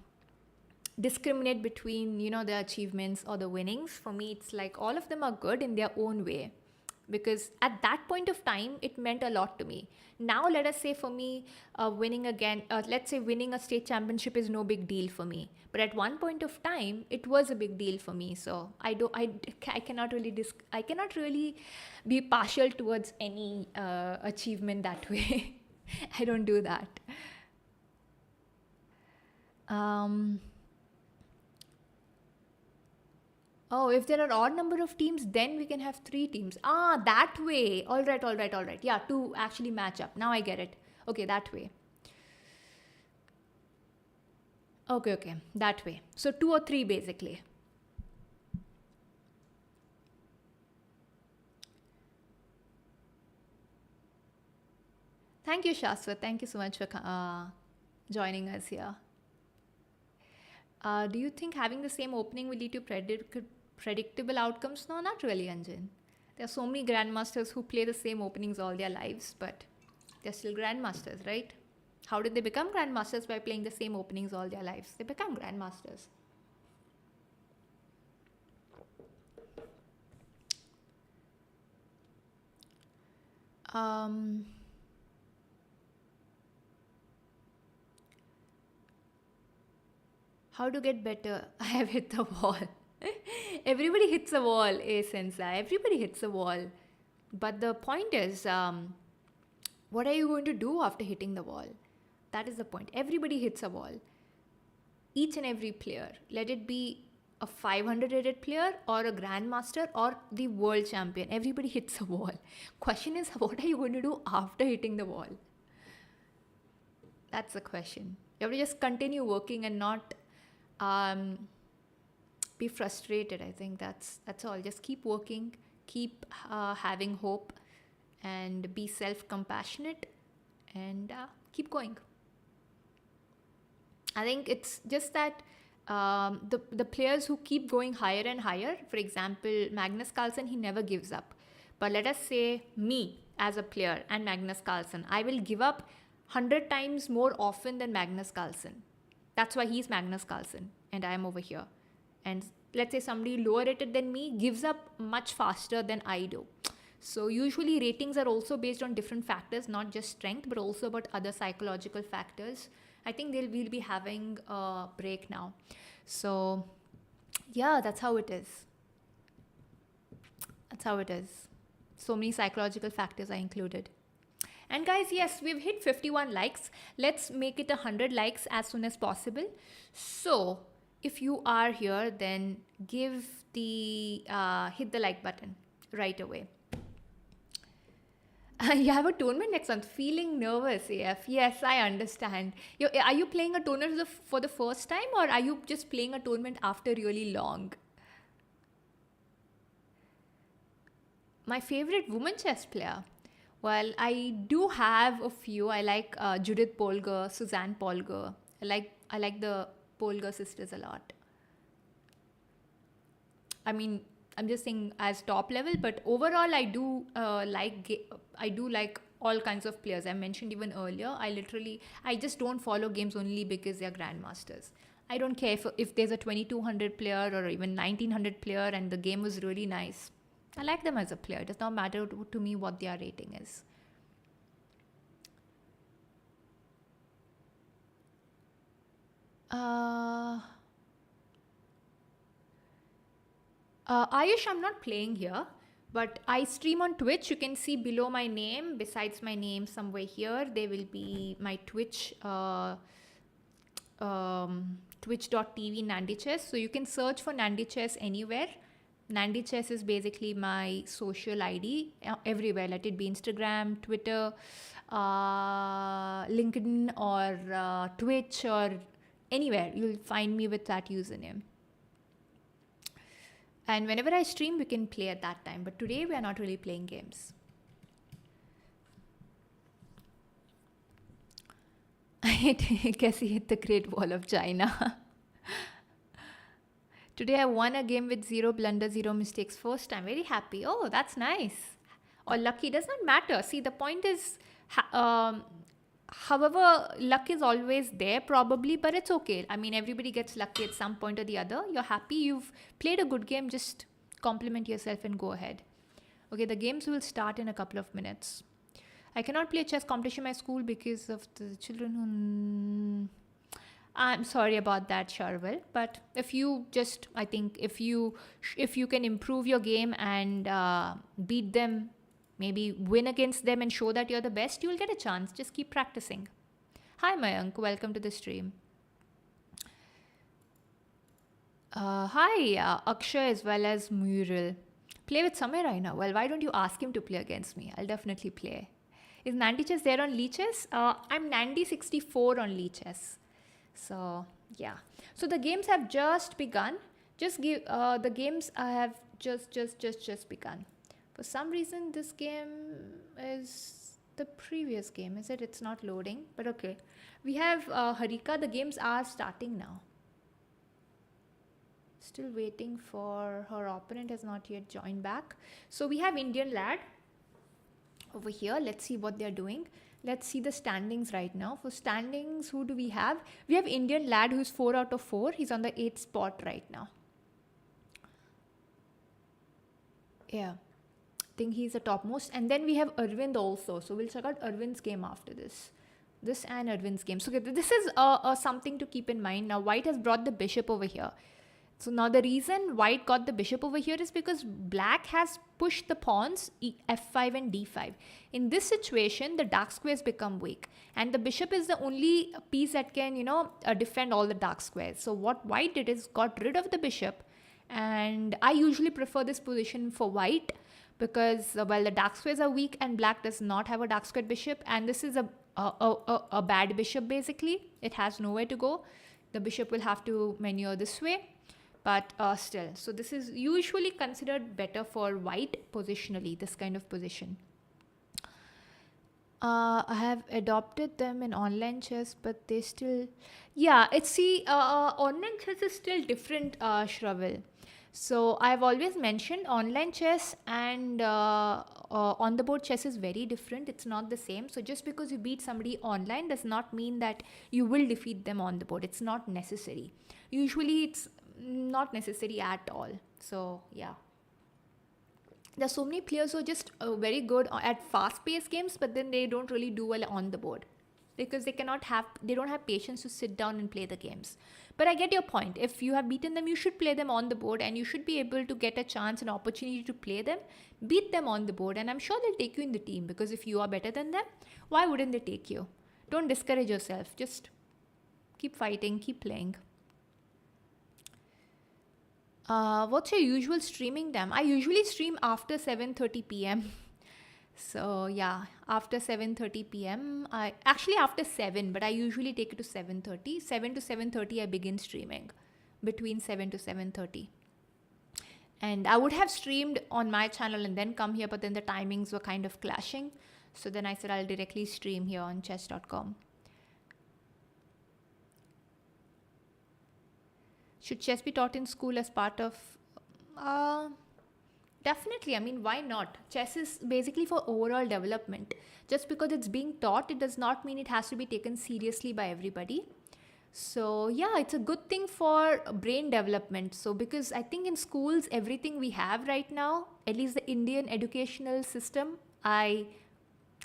discriminate between the achievements or the winnings. For me, it's like all of them are good in their own way, because at that point of time it meant a lot to me. Now let us say for me, let's say winning a state championship is no big deal for me, but at one point of time it was a big deal for me. So I cannot really be partial towards any achievement that way. I don't do that. Oh, if there are odd number of teams, then we can have three teams. Ah, that way. All right, all right, all right. Yeah, two actually match up. Now I get it. Okay, that way. Okay, okay, that way. So two or three basically. Thank you, Shaswat. Thank you so much for joining us here. Do you think having the same opening will lead to predictable outcomes? No, not really, Anjan. There are so many grandmasters who play the same openings all their lives, but they're still grandmasters, right? How did they become grandmasters? By playing the same openings all their lives. They become grandmasters. Um, how to get better? I have hit the wall. Everybody hits a wall, Sensei. Everybody hits a wall. But the point is, what are you going to do after hitting the wall? That is the point. Everybody hits a wall. Each and every player. Let it be a 500 rated player or a grandmaster or the world champion. Everybody hits a wall. Question is, what are you going to do after hitting the wall? That's the question. You have to just continue working and not be frustrated. I think that's all. Just keep working, keep having hope, and be self-compassionate, and keep going. I think it's just that the players who keep going higher and higher, for example, Magnus Carlsen, he never gives up. But let us say me as a player and Magnus Carlsen, I will give up 100 times more often than Magnus Carlsen. That's why he's Magnus Carlsen and I am over here. And let's say somebody lower rated than me gives up much faster than I do. So usually ratings are also based on different factors, not just strength, but also about other psychological factors. I think we'll be having a break now. So yeah, that's how it is. That's how it is. So many psychological factors are included. And guys, yes, we've hit 51 likes. Let's make it 100 likes as soon as possible. So if you are here, then hit the like button right away. You have a tournament next month. Feeling nervous, AF. Yes, I understand. Are you playing a tournament for the first time, or are you just playing a tournament after really long? My favorite woman chess player? Well, I do have a few. I like Judith Polgar, Suzanne Polgar. I like the Polgar sisters a lot. I mean, I'm just saying as top level, but overall, I do like all kinds of players. I mentioned even earlier. I just don't follow games only because they're grandmasters. I don't care if there's a 2200 player or even 1900 player and the game was really nice. I like them as a player. It does not matter to me what their rating is. Ayush, I'm not playing here, but I stream on Twitch. You can see below my name, besides my name somewhere here, there will be my Twitch, twitch.tv Nandi Chess. So you can search for Nandi Chess anywhere Nandi Chess is basically my social ID everywhere. Let it be Instagram, Twitter, LinkedIn, or Twitch, or anywhere. You'll find me with that username. And whenever I stream, we can play at that time. But today, we are not really playing games. Guess he hit the Great Wall of China. Today I won a game with 0 blunders, 0 mistakes. First time. Very happy. Oh, that's nice. Or lucky. Does not matter. See, the point is, however, luck is always there probably, but it's okay. I mean, everybody gets lucky at some point or the other. You're happy. You've played a good game. Just compliment yourself and go ahead. Okay, the games will start in a couple of minutes. I cannot play a chess competition in my school because of the children who... I'm sorry about that, Sharwell. But if you just, I think if you can improve your game and beat them, maybe win against them and show that you're the best, you'll get a chance. Just keep practicing. Hi, Mayank. Welcome to the stream. Hi, Akshay as well as Mural. Play with Samir right now. Well, why don't you ask him to play against me? I'll definitely play. Is Nandi Chess there on Leeches? I'm Nandi64 on Leeches. So, yeah. So the games have just begun. The games have just begun. For some reason, this game is the previous game. Is it? It's not loading. But okay. We have Harika. The games are starting now. Still waiting for her opponent, has not yet joined back. So we have Indian lad over here. Let's see what they're doing. Let's see the standings right now. For standings, who do we have? We have Indian lad who's 4 out of 4. He's on the 8th spot right now. Yeah. I think he's the topmost. And then we have Arvind also. So we'll check out Arvind's game after this. This and Arvind's game. So this is something to keep in mind. Now, White has brought the bishop over here. So now the reason White got the bishop over here is because Black has pushed the pawns f5 and d5. In this situation, the dark squares become weak. And the bishop is the only piece that can, defend all the dark squares. So what White did is got rid of the bishop. And I usually prefer this position for White because, well, the dark squares are weak and Black does not have a dark squared bishop. And this is a bad bishop, basically. It has nowhere to go. The bishop will have to maneuver this way. But still, so this is usually considered better for White positionally, this kind of position. I have adopted them in online chess, but they still... Yeah, online chess is still different, Shravel. So I've always mentioned online chess and on-the-board chess is very different. It's not the same. So just because you beat somebody online does not mean that you will defeat them on the board. It's not necessary. Usually it's not necessary at all. So yeah, there's so many players who are just very good at fast-paced games, but then they don't really do well on the board because they don't have patience to sit down and play the games. But I get your point. If you have beaten them, you should play them on the board and you should be able to get a chance, an opportunity to play them, beat them on the board, and I'm sure they'll take you in the team because if you are better than them, why wouldn't they take you? Don't discourage yourself. Just keep fighting, keep playing. What's your usual streaming time? I usually stream after 7:30 p.m. So yeah, after 7:30 p.m. Actually after 7, but I usually take it to 7:30. 7 to 7:30 I begin streaming, between 7 to 7:30. And I would have streamed on my channel and then come here, but then the timings were kind of clashing. So then I said I'll directly stream here on chess.com. Should chess be taught in school as part of... Definitely. I mean, why not? Chess is basically for overall development. Just because it's being taught, it does not mean it has to be taken seriously by everybody. So yeah, it's a good thing for brain development. So because I think in schools, everything we have right now, at least the Indian educational system, I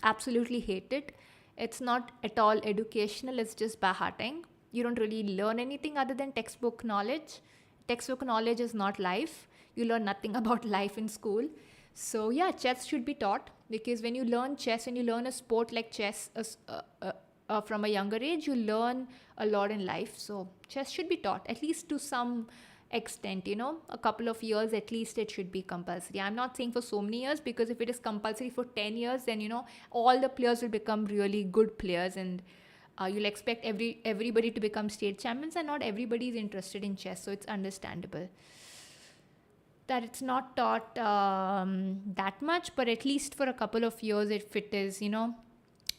absolutely hate it. It's not at all educational. It's just bahating. You don't really learn anything other than textbook knowledge. Textbook knowledge is not life. You learn nothing about life in school. So yeah, chess should be taught because when you learn chess and you learn a sport like chess from a younger age, you learn a lot in life. So chess should be taught at least to some extent, a couple of years at least it should be compulsory. I'm not saying for so many years, because if it is compulsory for 10 years, then all the players will become really good players, and you'll expect everybody to become state champions, and not everybody is interested in chess, so it's understandable that it's not taught that much, but at least for a couple of years, if it is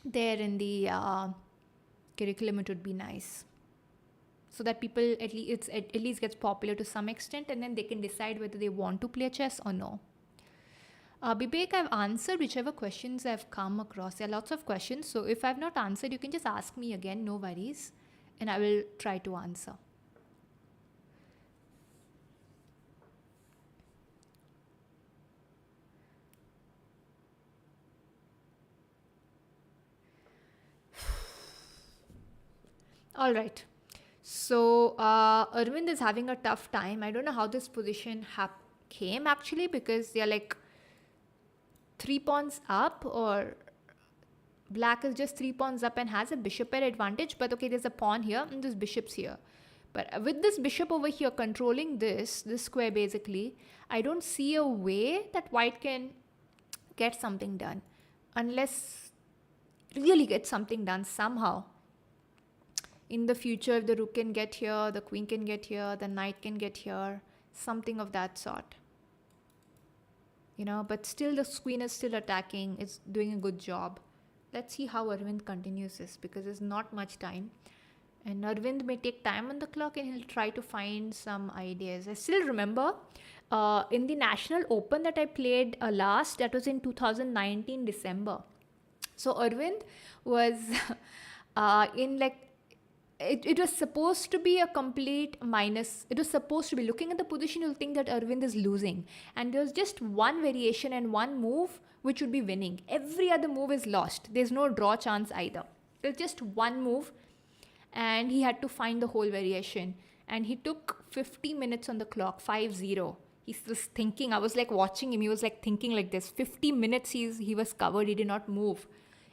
there in the curriculum, it would be nice, so that people at least gets popular to some extent, and then they can decide whether they want to play chess or no. Bibek, I've answered whichever questions I've come across. There are lots of questions, so if I've not answered, you can just ask me again, no worries, and I will try to answer. All right. So Arvind is having a tough time. I don't know how this position came actually, because they're like 3 pawns up, or black is just 3 pawns up and has a bishop pair advantage. But okay, there's a pawn here and there's bishops here. But with this bishop over here controlling this square basically, I don't see a way that white can get something done, unless really get something done somehow. In the future, if the rook can get here, the queen can get here, the knight can get here, something of that sort. But still the queen is still attacking, it's doing a good job. Let's see how Arvind continues this, because there's not much time. And Arvind may take time on the clock, and he'll try to find some ideas. I still remember in the National Open that I played last, that was in 2019 December. So Arvind was in like, it was supposed to be a complete minus. It was supposed to be, looking at the position, you'll think that Arvind is losing. And there's just one variation and one move which would be winning. Every other move is lost. There's no draw chance either. There's just one move, and he had to find the whole variation. And he took 50 minutes on the clock, 5-0. He was thinking, I was like watching him, he was like thinking like this. 50 minutes he was covered, he did not move.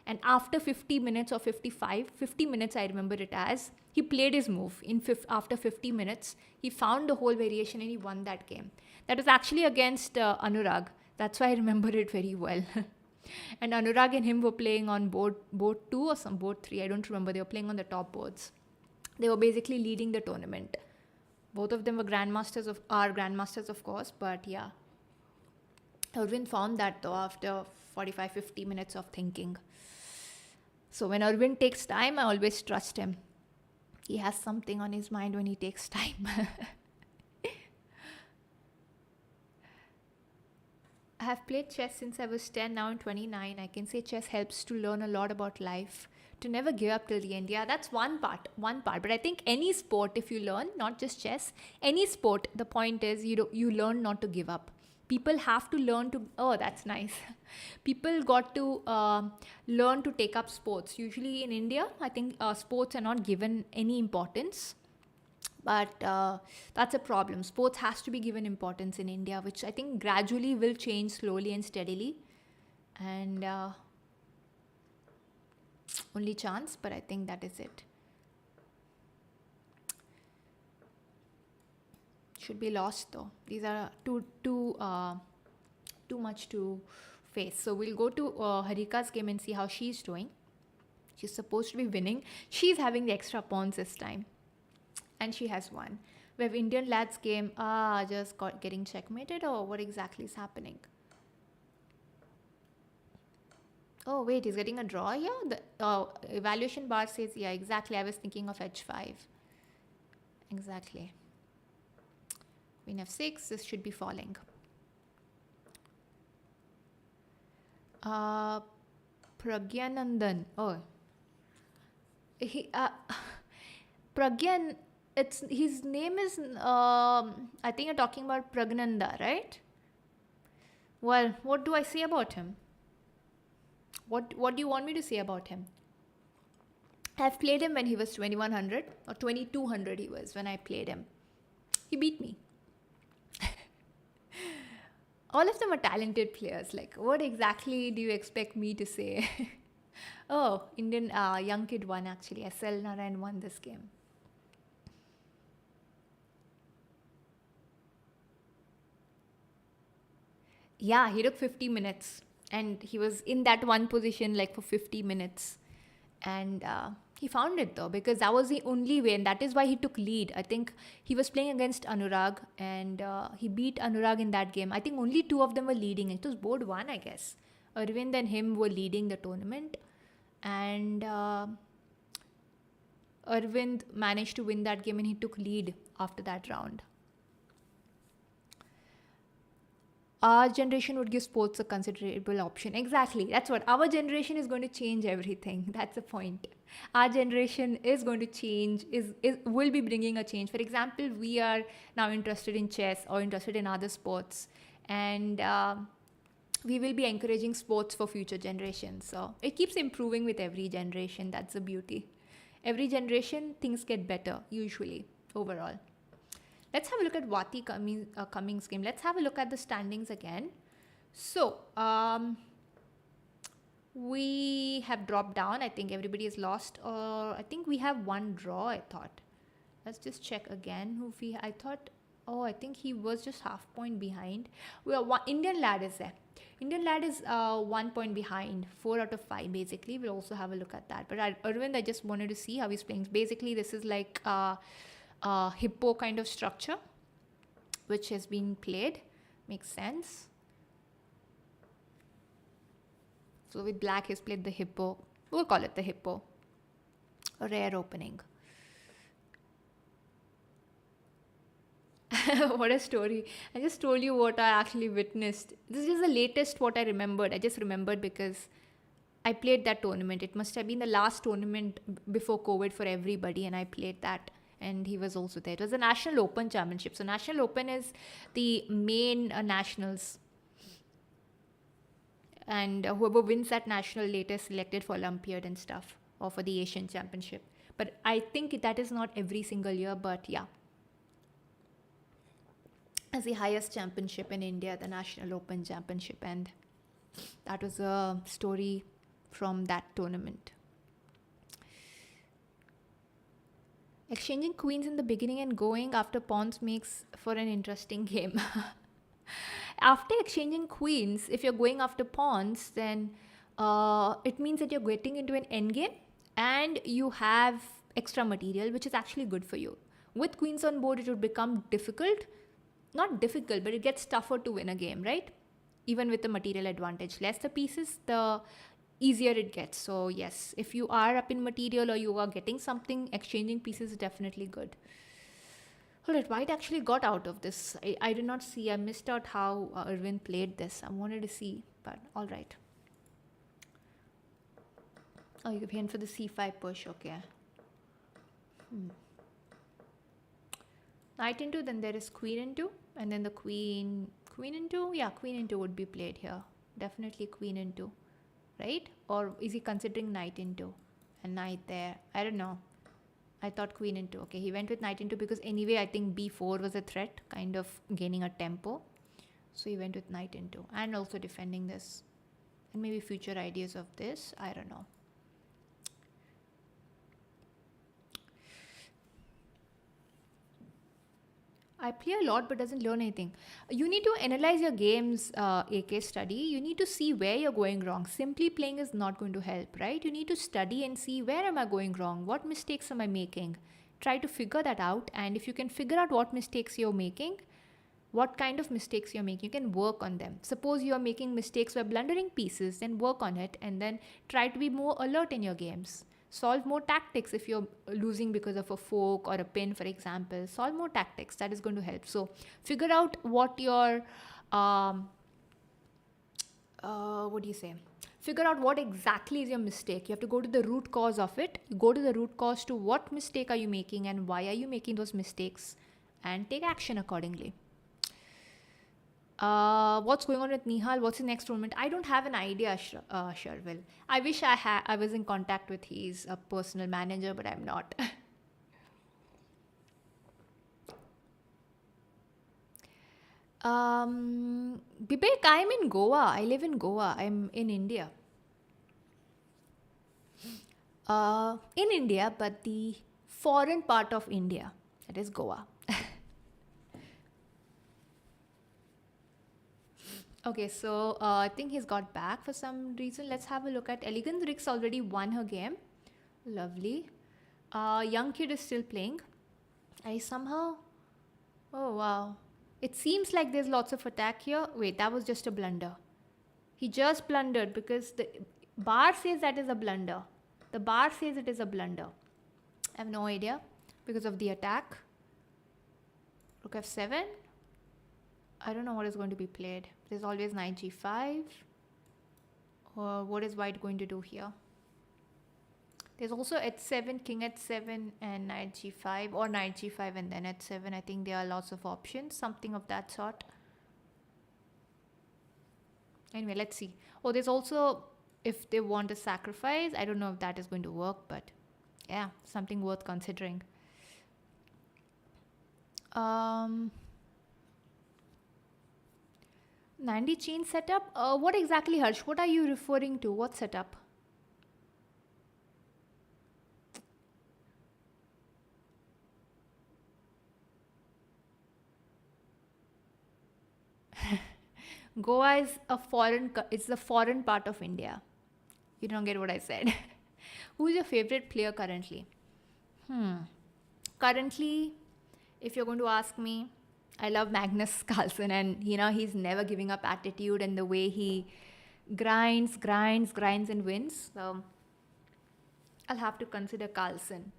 And after 50 minutes or 50 minutes, I remember it as, he played his move. After 50 minutes, he found the whole variation and he won that game. That was actually against Anurag. That's why I remember it very well. And Anurag and him were playing on board 2 or board 3. I don't remember. They were playing on the top boards. They were basically leading the tournament. Both of them were grandmasters, of course. But yeah. Arvind found that though after 45-50 minutes of thinking. So when Arvind takes time, I always trust him. He has something on his mind when he takes time. I have played chess since I was 10, now I'm 29. I can say chess helps to learn a lot about life, to never give up till the end. Yeah, that's one part. But I think any sport, if you learn, not just chess, any sport, the point is you learn not to give up. People have to learn to, oh, that's nice. People got to learn to take up sports. Usually in India, I think sports are not given any importance. But that's a problem. Sports has to be given importance in India, which I think gradually will change slowly and steadily. And only chance, but I think that is it. Should be lost though. These are too much to face. So we'll go to Harika's game and see how she's doing. She's supposed to be winning. She's having the extra pawns this time. And she has won. We have Indian lads game. Just getting checkmated, or what exactly is happening? Oh wait, he's getting a draw here? The evaluation bar says, yeah, exactly. I was thinking of h5. Exactly. Queen f6, this should be falling. Pragyanandan. Oh. Pragyan, his name is, I think you're talking about Pragnanda, right? Well, what do I say about him? What do you want me to say about him? I've played him when he was 2100 or 2200 he was when I played him. He beat me. All of them are talented players. Like, what exactly do you expect me to say? Oh, Indian young kid won actually. SL Narayan won this game. Yeah, he took 50 minutes and he was in that one position like for 50 minutes. And he found it though, because that was the only way, and that is why he took lead. I think he was playing against Anurag, and he beat Anurag in that game. I think only two of them were leading. It was board one, I guess. Arvind and him were leading the tournament, and Arvind managed to win that game and he took lead after that round. Our generation would give sports a considerable option. Exactly. That's what. Our generation is going to change everything. That's the point. Our generation is going to change, will be bringing a change. For example, we are now interested in chess or interested in other sports. And we will be encouraging sports for future generations. So it keeps improving with every generation. That's the beauty. Every generation, things get better, usually, overall. Let's have a look at Vati Cummings' game. Let's have a look at the standings again. So, we have dropped down. I think everybody is lost. Or I think we have one draw, I thought. Let's just check again. I think he was just half point behind. Indian lad is there. Indian lad is 1 point behind. 4 out of 5 basically. We'll also have a look at that. But Arvind, I just wanted to see how he's playing. Basically, this is like hippo kind of structure which has been played. Makes sense. So with black he's played the hippo. We'll call it the hippo. A rare opening. What a story. I just told you what I actually witnessed. This is the latest what I remembered. I just remembered because I played that tournament. It must have been the last tournament before COVID for everybody, and I played that. And he was also there. It was the National Open Championship. So National Open is the main nationals. And whoever wins that national later is selected for Olympiad and stuff, or for the Asian Championship. But I think that is not every single year, but yeah. As the highest championship in India, the National Open Championship. And that was a story from that tournament. Exchanging queens in the beginning and going after pawns makes for an interesting game. After exchanging queens, if you're going after pawns, then it means that you're getting into an endgame and you have extra material, which is actually good for you. With queens on board, it would become difficult. Not difficult, but it gets tougher to win a game, right? Even with the material advantage. Less the pieces, the easier it gets. So yes, if you are up in material or you are getting something, exchanging pieces is definitely good. Alright, white actually got out of this. I did not see. I missed out how Irwin played this. I wanted to see, but alright. Oh, you went for the c5 push. Okay. Knight into, then there is queen into, and then the queen into. Yeah, queen into would be played here. Definitely queen into. Right? Or is he considering knight into? And knight there. I don't know. I thought queen into. Okay, he went with knight into because anyway I think b4 was a threat, kind of gaining a tempo. So he went with knight into. And also defending this. And maybe future ideas of this. I don't know. I play a lot but doesn't learn anything. You need to analyze your games, a case study. You need to see where you're going wrong. Simply playing is not going to help, right? You need to study and see where am I going wrong? What mistakes am I making? Try to figure that out. And if you can figure out what mistakes you're making, what kind of mistakes you're making, you can work on them. Suppose you're making mistakes by blundering pieces, then work on it and then try to be more alert in your games. Solve more tactics if you're losing because of a fork or a pin, for example. Solve more tactics. That is going to help. So figure out what your, Figure out what exactly is your mistake. You have to go to the root cause of it. You go to the root cause to what mistake are you making and why are you making those mistakes, and take action accordingly. What's going on with Nihal? What's the next tournament? I don't have an idea, Sherville. I wish I was in contact with his personal manager, but I'm not. Bibek, I'm in Goa. I live in Goa. I'm in India. In India, but the foreign part of India. That is Goa. Okay, so I think he's got back for some reason. Let's have a look at Elegant Rick's already won her game. Lovely. Young Kid is still playing. I somehow. Oh wow. It seems like there's lots of attack here. Wait, that was just a blunder. He just blundered because the bar says that is a blunder. The bar says it is a blunder. I have no idea because of the attack. Rook f7. I don't know what is going to be played. There's always knight g5. Or what is white going to do here? There's also h7, king h7 and knight g5 or knight g5 and then h7. I think there are lots of options, something of that sort. Anyway, let's see. Oh, there's also, if they want a sacrifice, I don't know if that is going to work, but yeah, something worth considering. Nandi chain setup? What exactly, Harsh? What are you referring to? What setup? Goa is it's the foreign part of India. You don't get what I said. Who is your favorite player currently? Currently, if you're going to ask me, I love Magnus Carlsen, and he's never giving up attitude and the way he grinds and wins. So I'll have to consider Carlsen.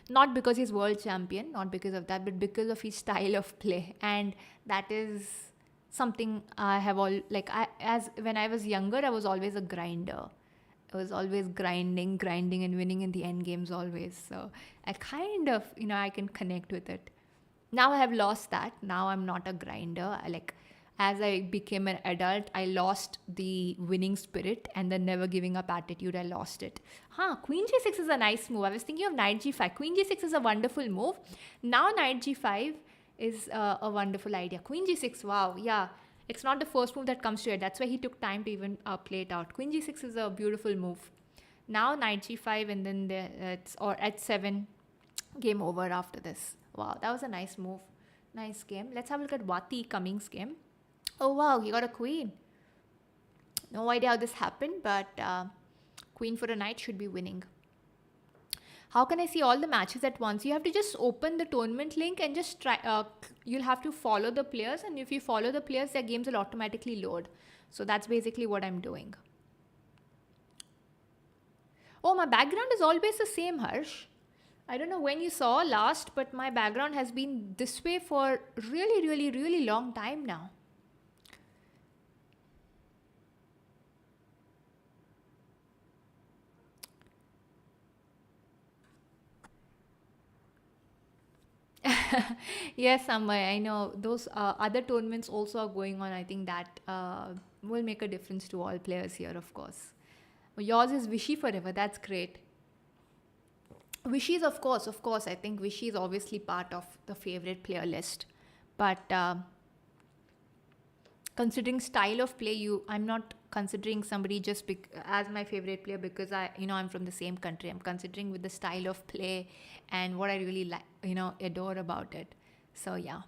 Not because he's world champion, not because of that, but because of his style of play. And that is something I have as when I was younger, I was always a grinder. I was always grinding and winning in the end games always. So I kind of, I can connect with it. Now I have lost that. Now I'm not a grinder. As I became an adult, I lost the winning spirit and the never giving up attitude. I lost it. Queen g6 is a nice move. I was thinking of knight g5. Queen g6 is a wonderful move. Now knight g5 is a wonderful idea. Queen g6, wow, yeah. It's not the first move that comes to it. That's why he took time to even play it out. Queen g6 is a beautiful move. Now knight g5 and then it's or h7. Game over after this. Wow, that was a nice move. Nice game. Let's have a look at Wati Cummings' game. Oh wow, he got a queen. No idea how this happened, but queen for a knight should be winning. How can I see all the matches at once? You have to just open the tournament link and just try. You'll have to follow the players, and if you follow the players, their games will automatically load. So that's basically what I'm doing. Oh, my background is always the same, Harsh. I don't know when you saw last, but my background has been this way for really long time now. Yes, Amay, I know. Those other tournaments also are going on. I think that will make a difference to all players here, of course. Yours is Vishy forever. That's great. Vishy is, of course. I think Vishy is obviously part of the favorite player list. But considering style of play, I'm not considering somebody just as my favorite player because I'm from the same country. I'm considering with the style of play and what I really like, adore about it. So yeah.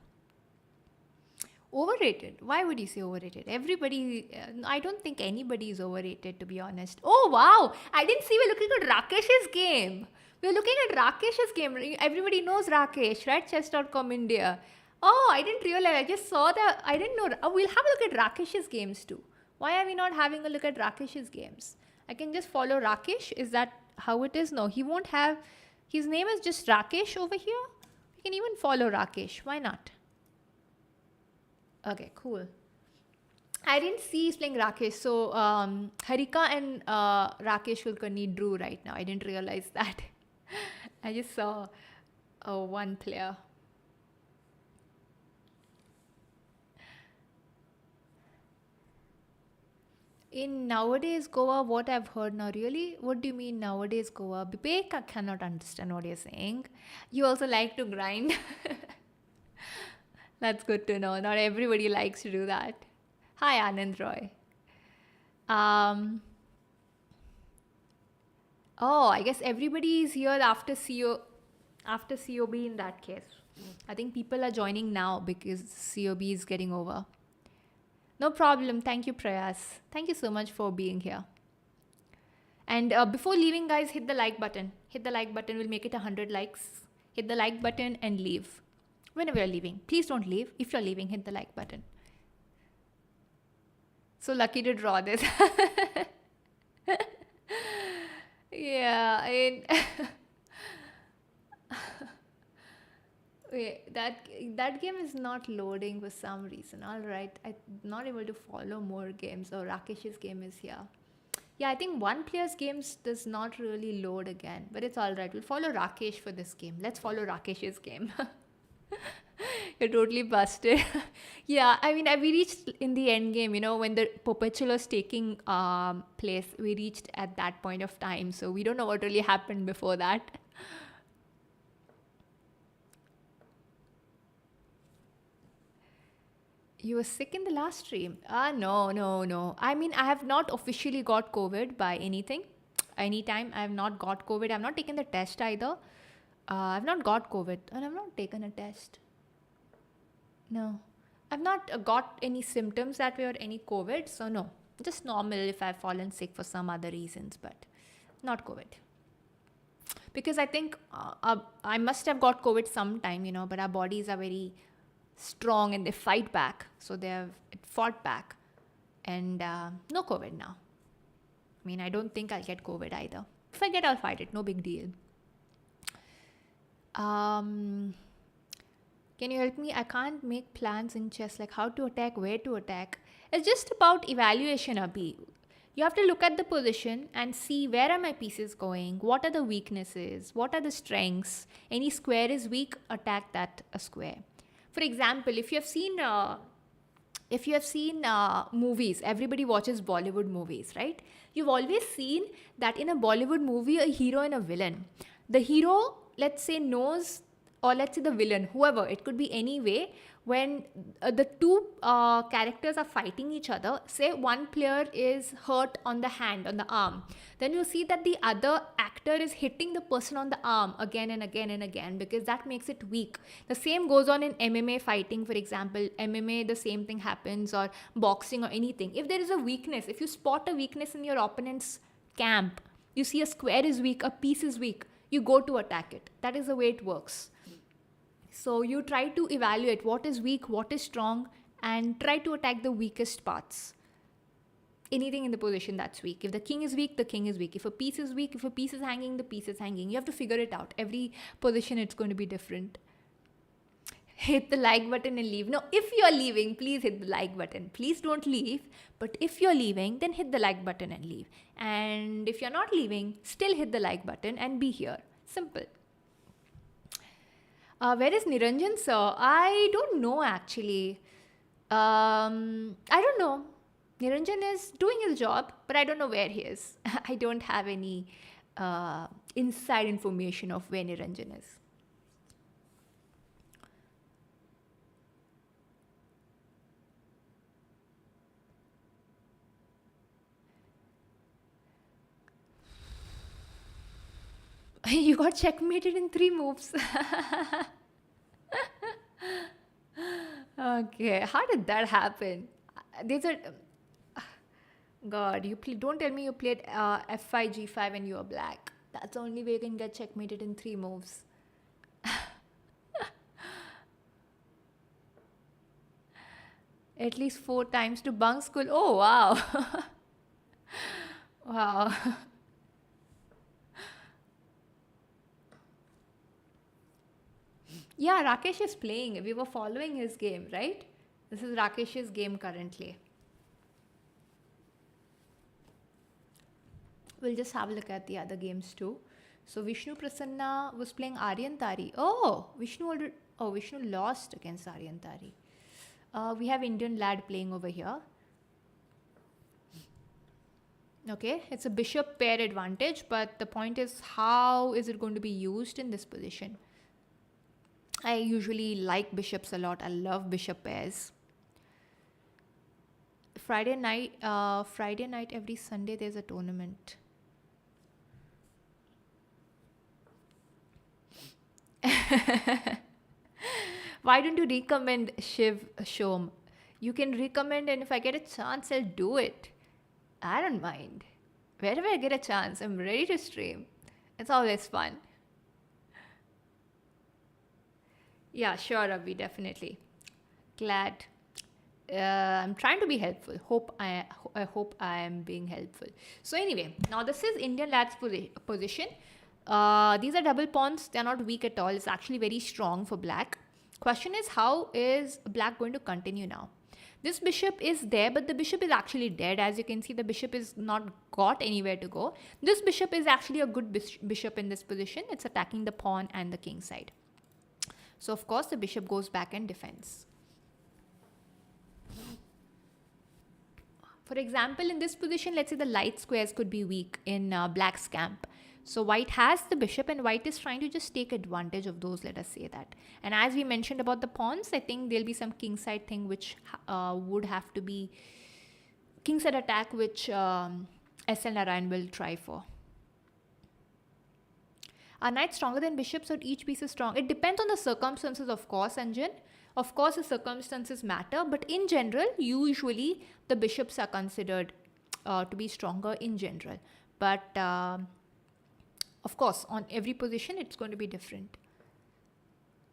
Overrated? Why would you say overrated? Everybody, I don't think anybody is overrated, to be honest. Oh wow, I didn't see we're looking at Rakesh's game. We're looking at Rakesh's game. Everybody knows Rakesh, right? Chess.com India. Oh, I didn't realize. I just saw that. I didn't know. Oh, we'll have a look at Rakesh's games too. Why are we not having a look at Rakesh's games? I can just follow Rakesh. Is that how it is? No, he won't have. His name is just Rakesh over here. We can even follow Rakesh. Why not? Okay, cool. I didn't see he's playing Rakesh. So Harika and Rakesh Kulkarni drew right now. I didn't realize that. I just saw one player. In nowadays Goa, what I've heard now, really? What do you mean nowadays Goa? Bibek, I cannot understand what you're saying. You also like to grind. That's good to know. Not everybody likes to do that. Hi, Anand Roy. Oh, I guess everybody is here after COB in that case. I think people are joining now because COB is getting over. No problem. Thank you, Prayas. Thank you so much for being here. And before leaving, guys, hit the like button. Hit the like button. We'll make it 100 likes. Hit the like button and leave. Whenever you're leaving, please don't leave. If you're leaving, hit the like button. So lucky to draw this. Yeah, I mean, wait, that game is not loading for some reason. All right, I'm not able to follow more games. Oh, Rakesh's game is here. Yeah, I think one player's games does not really load again, but it's all right. We'll follow Rakesh for this game. Let's follow Rakesh's game. You're totally busted. Yeah, I mean, we reached in the end game, when the perpetual was taking place, we reached at that point of time. So we don't know what really happened before that. You were sick in the last stream. No, no, no. I mean, I have not officially got COVID by anything. Anytime. I have not got COVID. I've not taken the test either. I've not got COVID and I've not taken a test. No. I've not got any symptoms that way or any COVID. So, no. Just normal if I've fallen sick for some other reasons, but not COVID. Because I think I must have got COVID sometime, but our bodies are very strong and they fight back. So they have fought back. And no COVID now. I mean, I don't think I'll get COVID either. If I get, I'll fight it. No big deal. Can you help me? I can't make plans in chess, like how to attack, where to attack. It's just about evaluation, Abhi. You have to look at the position and see where are my pieces going, what are the weaknesses, what are the strengths. Any square is weak, attack that a square. For example, if you have seen movies, everybody watches Bollywood movies, right? You've always seen that in a Bollywood movie, a hero and a villain. The hero, let's say, knows, or let's say the villain, whoever, it could be any way, when the two characters are fighting each other, say one player is hurt on the hand, on the arm, then you see that the other actor is hitting the person on the arm again and again and again because that makes it weak. The same goes on in MMA fighting, for example. MMA, the same thing happens, or boxing or anything. If there is a weakness, if you spot a weakness in your opponent's camp, you see a square is weak, a piece is weak, you go to attack it. That is the way it works. So you try to evaluate what is weak, what is strong, and try to attack the weakest parts. Anything in the position that's weak. If the king is weak, the king is weak. If a piece is weak, if a piece is hanging, the piece is hanging. You have to figure it out. Every position, it's going to be different. Hit the like button and leave. No, if you're leaving, please hit the like button. Please don't leave. But if you're leaving, then hit the like button and leave. And if you're not leaving, still hit the like button and be here. Simple. Where is Niranjan sir? I don't know actually. I don't know. Niranjan is doing his job, but I don't know where he is. I don't have any inside information of where Niranjan is. You got checkmated in 3 moves. Okay, how did that happen? These are... God, don't tell me you played f5, g5 and you are black. That's the only way you can get checkmated in 3 moves. At least 4 times to bunk school. Oh, wow. Wow. Yeah, Rakesh is playing. We were following his game, right? This is Rakesh's game currently. We'll just have a look at the other games too. So Vishnu Prasanna was playing Aryan Tari. Oh, Vishnu lost against Aryan Tari. We have Indian lad playing over here. Okay, it's a bishop pair advantage, but the point is, how is it going to be used in this position? I usually like bishops a lot. I love bishop pairs. Friday night every Sunday there's a tournament. Why don't you recommend Shiv Shom? You can recommend, and if I get a chance, I'll do it. I don't mind. Wherever I get a chance, I'm ready to stream. It's always fun. Yeah, sure, Ravi, definitely. Glad. I'm trying to be helpful. I hope I am being helpful. So anyway, now this is Indian lad's position. These are double pawns. They are not weak at all. It's actually very strong for black. Question is, how is black going to continue now? This bishop is there, but the bishop is actually dead. As you can see, the bishop is not got anywhere to go. This bishop is actually a good bishop in this position. It's attacking the pawn and the king side. So of course the bishop goes back and defends. For example, in this position, let's say the light squares could be weak in black's camp. So white has the bishop and white is trying to just take advantage of those, let us say that. And as we mentioned about the pawns, I think there'll be some kingside thing which would have to be kingside attack, which SL Narayan will try for. Are knights stronger than bishops, or each piece is strong? It depends on the circumstances, of course, Anjan. Of course, the circumstances matter, but in general, usually the bishops are considered to be stronger in general. But of course, on every position, it's going to be different.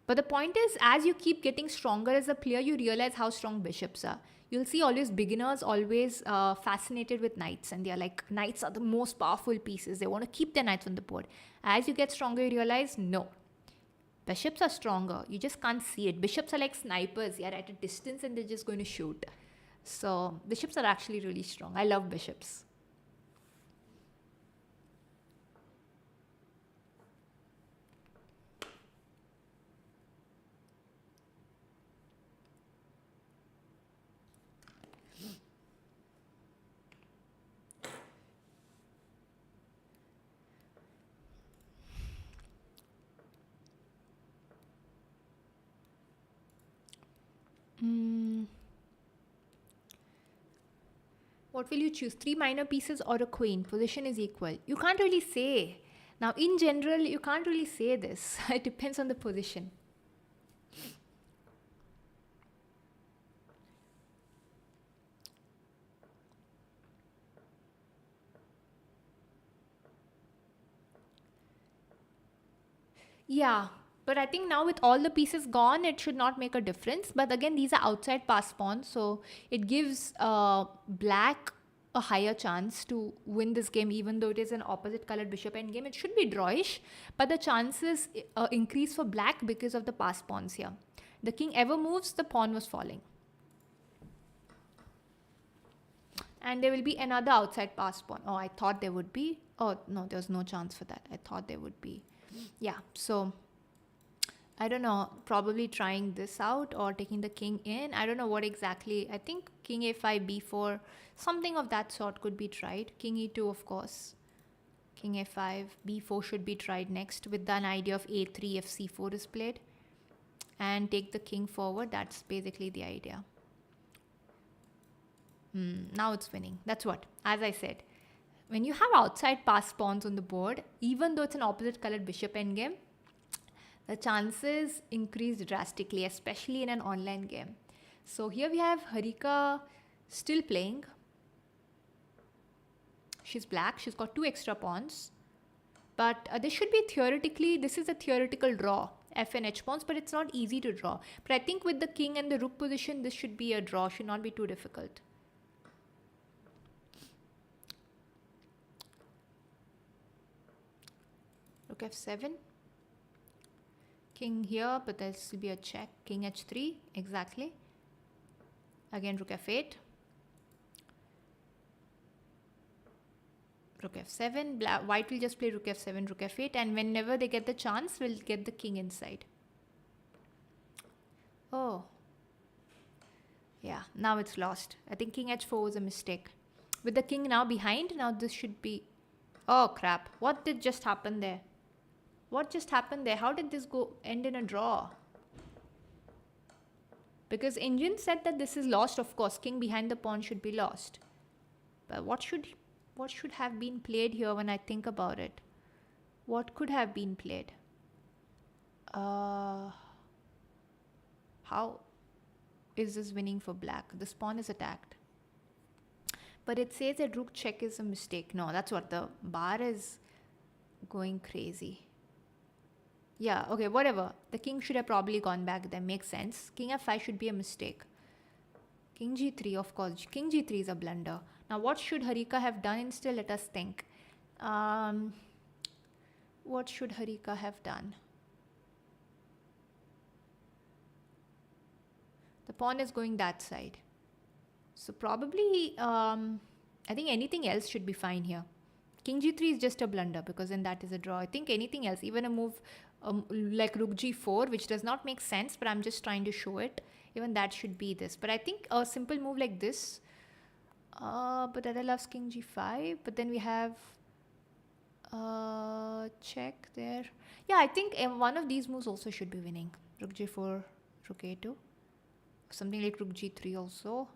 But the point is, as you keep getting stronger as a player, you realize how strong bishops are. You'll see always beginners always fascinated with knights, and they're like, knights are the most powerful pieces. They want to keep their knights on the board. As you get stronger, you realize, no. Bishops are stronger. You just can't see it. Bishops are like snipers. They're at a distance and they're just going to shoot. So bishops are actually really strong. I love bishops. What will you choose? 3 minor pieces or a queen? Position is equal. You can't really say. Now, in general, you can't really say this. It depends on the position. Yeah, but I think now with all the pieces gone, it should not make a difference. But again, these are outside pass pawns, so it gives black a higher chance to win this game, even though it is an opposite colored bishop endgame. It should be drawish, but the chances increase for black because of the pass pawns here. The king ever moves, the pawn was falling. And there will be another outside pass pawn. Oh, I thought there would be. Oh, no, there's no chance for that. I thought there would be. Yeah, so I don't know, probably trying this out or taking the king in. I don't know what exactly. I think king a5, b4, something of that sort could be tried. King e2, of course. King a5, b4 should be tried next with an idea of a3 if c4 is played. And take the king forward. That's basically the idea. Now it's winning. That's what, as I said. When you have outside pass pawns on the board, even though it's an opposite colored bishop endgame, the chances increase drastically, especially in an online game. So here we have Harika still playing. She's black. She's got 2 extra pawns. But this should be theoretically, this is a theoretical draw, f and h pawns, but it's not easy to draw. But I think with the king and the rook position, this should be a draw, should not be too difficult. Rook f7. King here, but there will be a check. King h3, exactly. Again, rook f8. Rook f7. White will just play rook f7, rook f8, and whenever they get the chance, we'll get the king inside. Oh. Yeah, now it's lost. I think king h4 was a mistake. With the king now behind, now this should be... Oh, crap. What did just happen there? What just happened there? How did this end in a draw? Because Engine said that this is lost, of course. King behind the pawn should be lost. But what should have been played here when I think about it? What could have been played? How? is this winning for black? This pawn is attacked. But it says that rook check is a mistake. No, that's what the bar is going crazy. Yeah, okay, whatever. The king should have probably gone back. That makes sense. King f5 should be a mistake. King g3, of course. King g3 is a blunder. Now, what should Harika have done instead? Let us think. What should Harika have done? The pawn is going that side. So probably, I think anything else should be fine here. King g3 is just a blunder because then that is a draw. I think anything else, even a move like rook g4, which does not make sense, but I'm just trying to show it. Even that should be this. But I think a simple move like this, but Dada loves king g5. But then we have check there. Yeah, I think one of these moves also should be winning. Rook g4, rook a2. Something like rook g3 also.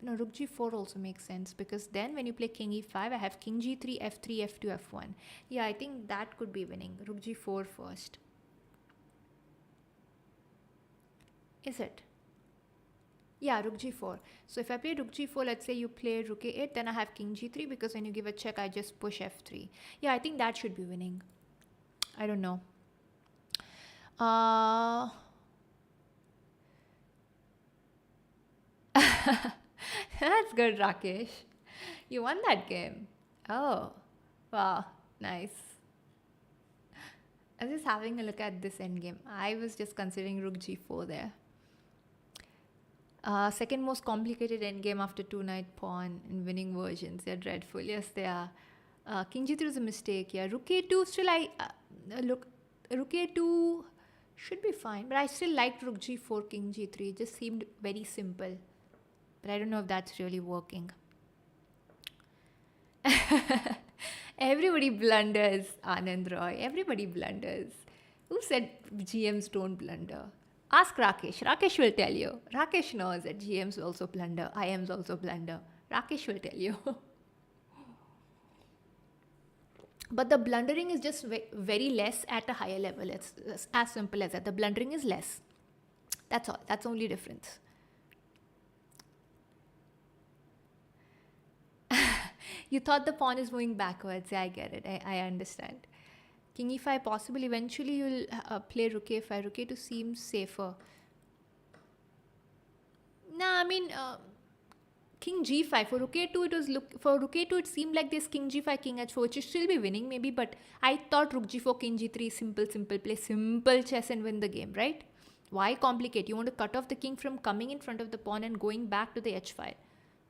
Rook g4 also makes sense because then when you play king e5, I have king g3, f3, f2, f1. Yeah, I think that could be winning. Rook g4 first. Is it? Yeah, rook g4. So if I play rook g4, let's say you play rook a8, then I have king g3 because when you give a check, I just push f3. Yeah, I think that should be winning. I don't know. That's good, Rakesh. You won that game. Oh, wow, nice. I was just having a look at this endgame. I was just considering rook g4 there. Second most complicated endgame after two-knight pawn in winning versions. They're dreadful. Yes, they are. King g3 is a mistake. Yeah, rook a2 still rook a2 should be fine, but I still liked rook g4, king g3. It just seemed very simple. But I don't know if that's really working. Everybody blunders, Anand Roy. Everybody blunders. Who said GMs don't blunder? Ask Rakesh. Rakesh will tell you. Rakesh knows that GMs also blunder. IMs also blunder. Rakesh will tell you. But the blundering is just very less at a higher level. It's as simple as that. The blundering is less. That's all. That's the only difference. You thought the pawn is moving backwards. Yeah, I get it. I understand. King e5 possible. Eventually you'll play rook a5. Rook a2 seems safer. Nah, I mean king g5 for rook a2. For rook a2 it seemed like this king g5, king h4, which should still be winning maybe. But I thought rook g4, king g3 simple. Play simple chess and win the game, right? Why complicate? You want to cut off the king from coming in front of the pawn and going back to the h file.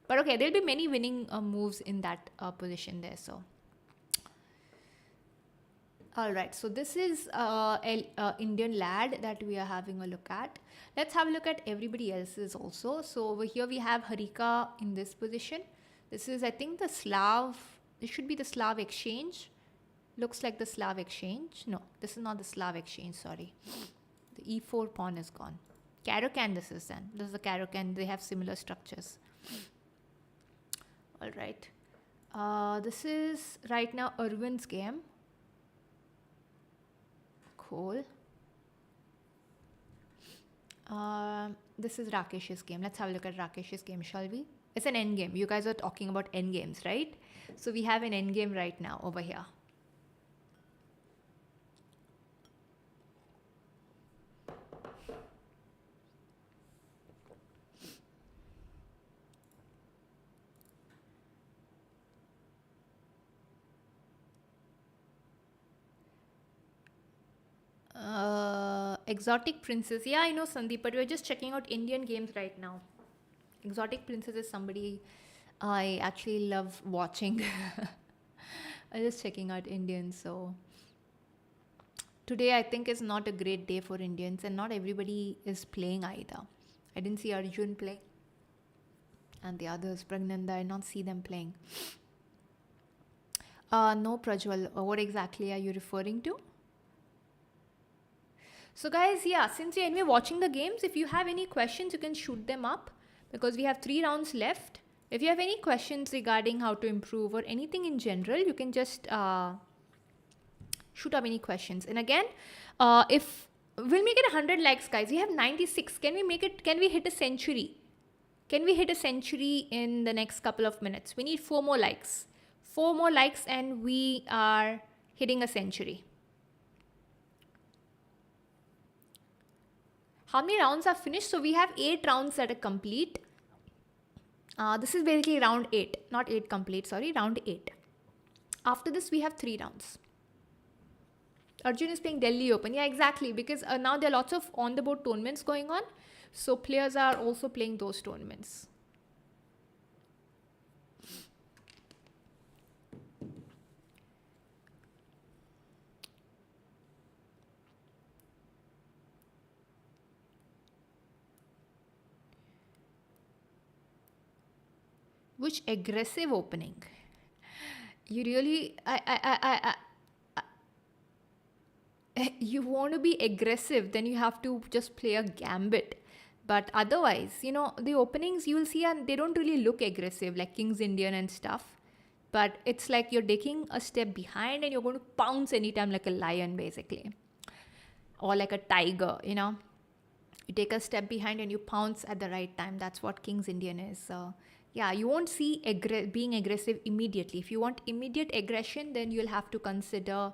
But okay, there'll be many winning moves in that position there. So, all right. So this is Indian lad that we are having a look at. Let's have a look at everybody else's also. So over here we have Harika in this position. This is, I think, the Slav. This should be the Slav exchange. Looks like the Slav exchange. No, this is not the Slav exchange. Sorry, the e4 pawn is gone. Caro-Kann this is then. This is the Caro-Kann. They have similar structures. All right. This is right now Irwin's game. Cool. This is Rakesh's game. Let's have a look at Rakesh's game, shall we? It's an end game. You guys are talking about end games, right? So we have an end game right now over here. Exotic Princess. Yeah, I know, Sandeep, but we're just checking out Indian games right now. Exotic Princess is somebody I actually love watching. I'm just checking out Indians. So today I think is not a great day for Indians, and not everybody is playing either. I didn't see Arjun play, and the others, Pragnanda, I did not see them playing. No, Prajwal, what exactly are you referring to? So guys, yeah, since you're anyway watching the games, if you have any questions, you can shoot them up because we have 3 rounds left. If you have any questions regarding how to improve or anything in general, you can just shoot up any questions. And again, if We'll make it 100 likes, guys. We have 96. Can we make it? Can we hit a century? Can we hit a century in the next couple of minutes? We need 4 more likes. 4 more likes, and we are hitting a century. How many rounds are finished? So we have 8 rounds that are complete. This is basically round 8, not 8 complete, sorry, round 8. After this, we have 3 rounds. Arjun is playing Delhi Open. Yeah, exactly, because now there are lots of on-the-board tournaments going on. So players are also playing those tournaments. Which aggressive opening? You really, you want to be aggressive, then you have to just play a gambit. But otherwise, the openings you will see, and they don't really look aggressive like King's Indian and stuff. But it's like you're taking a step behind and you're going to pounce anytime like a lion, basically. Or like a tiger, You take a step behind and you pounce at the right time. That's what King's Indian is. So, yeah, you won't see being aggressive immediately. If you want immediate aggression, then you'll have to consider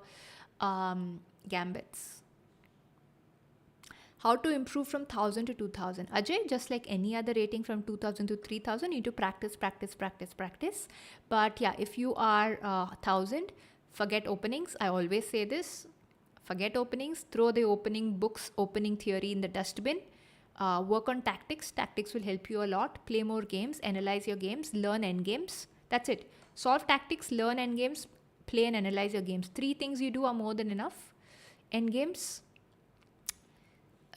gambits. How to improve from 1000 to 2000? Ajay, just like any other rating from 2000 to 3000, you need to practice. But yeah, if you are 1000, forget openings. I always say this. Forget openings. Throw the opening books, opening theory in the dustbin. Work on tactics. Tactics will help you a lot. Play more games. Analyze your games. Learn endgames. That's it. Solve tactics, learn endgames, play and analyze your games. 3 things you do are more than enough. Endgames,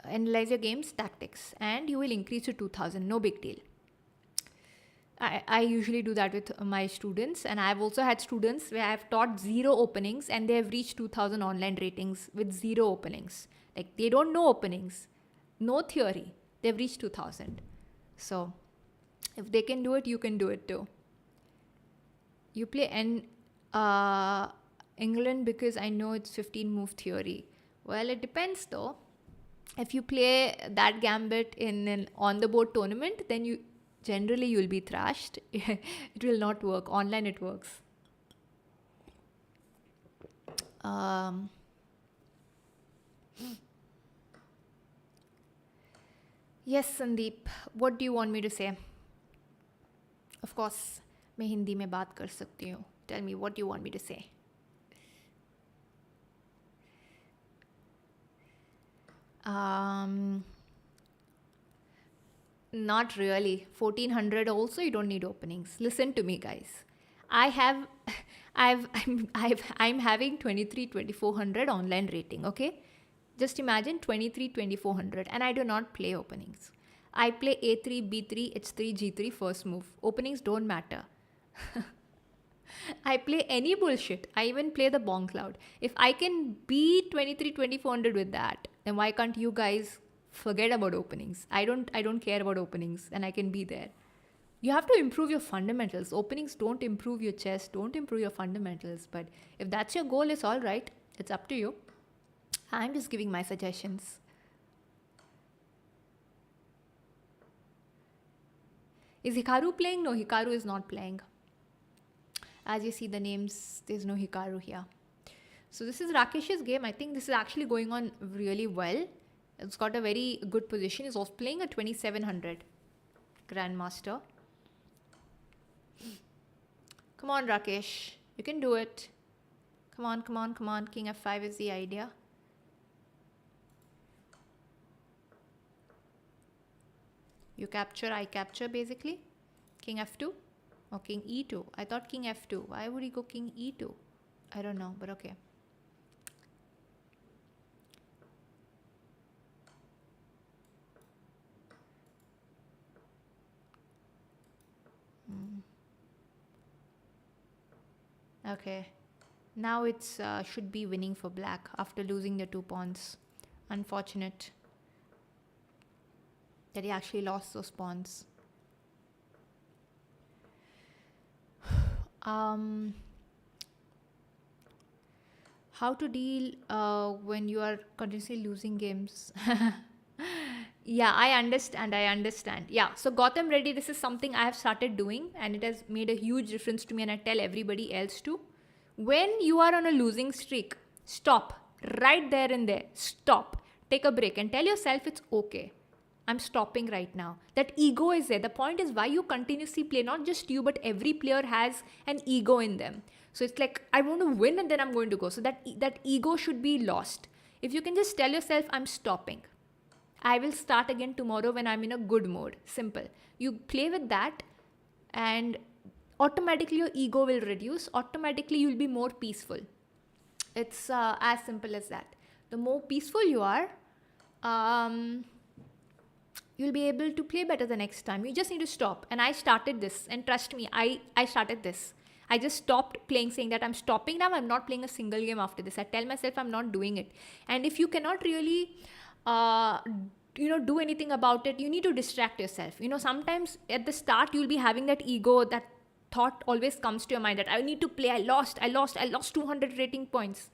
analyze your games, tactics, and you will increase to 2000. No big deal. I usually do that with my students, and I've also had students where I've taught 0 openings and they have reached 2000 online ratings with 0 openings. Like, they don't know openings, no theory, they've reached 2000. So if they can do it, you can do it too. You play England because I know it's 15 move theory. Well, it depends though. If you play that gambit in an on-the-board tournament, then you'll be thrashed. It will not work. Online it works. Yes, Sandeep. What do you want me to say? Of course, मैं हिंदी में बात कर सकती हूँ. Tell me what you want me to say. Not really. 1400 also, you don't need openings. Listen to me, guys. I'm having 23-2400 online rating, okay? Just imagine 23-2400, and I do not play openings. I play A3, B3, H3, G3 first move. Openings don't matter. I play any bullshit. I even play the Bong Cloud. If I can beat 23-2400 with that, then why can't you guys forget about openings? I don't care about openings, and I can be there. You have to improve your fundamentals. Openings don't improve your chess, don't improve your fundamentals. But if that's your goal, it's all right. It's up to you. I'm just giving my suggestions. Is Hikaru playing? No, Hikaru is not playing. As you see the names, there's no Hikaru here. So this is Rakesh's game. I think this is actually going on really well. It's got a very good position. He's also playing a 2700 Grandmaster. Come on, Rakesh. You can do it. Come on, come on, come on. King f5 is the idea. You capture, I capture basically. King f2 or king e2. I thought king f2. Why would he go king e2? I don't know, but okay. Okay. Now it's should be winning for black after losing the 2 pawns. Unfortunate that he actually lost those pawns. How How to deal when you are continuously losing games. Yeah, I understand. I understand. Yeah. So, Gotham Reddy, this is something I have started doing and it has made a huge difference to me, and I tell everybody else too. When you are on a losing streak, stop right there and there. Stop. Take a break and tell yourself it's okay. I'm stopping right now. That ego is there. The point is why you continuously play. Not just you, but every player has an ego in them. So it's like, I want to win and then I'm going to go. So that ego should be lost. If you can just tell yourself, I'm stopping. I will start again tomorrow when I'm in a good mode. Simple. You play with that and automatically your ego will reduce. Automatically you'll be more peaceful. It's as simple as that. The more peaceful you are, you'll be able to play better the next time. You just need to stop. And I started this. And trust me, I started this. I just stopped playing, saying that I'm stopping now. I'm not playing a single game after this. I tell myself I'm not doing it. And if you cannot really, do anything about it, you need to distract yourself. Sometimes at the start, you'll be having that ego, that thought always comes to your mind that I need to play. I lost 200 rating points.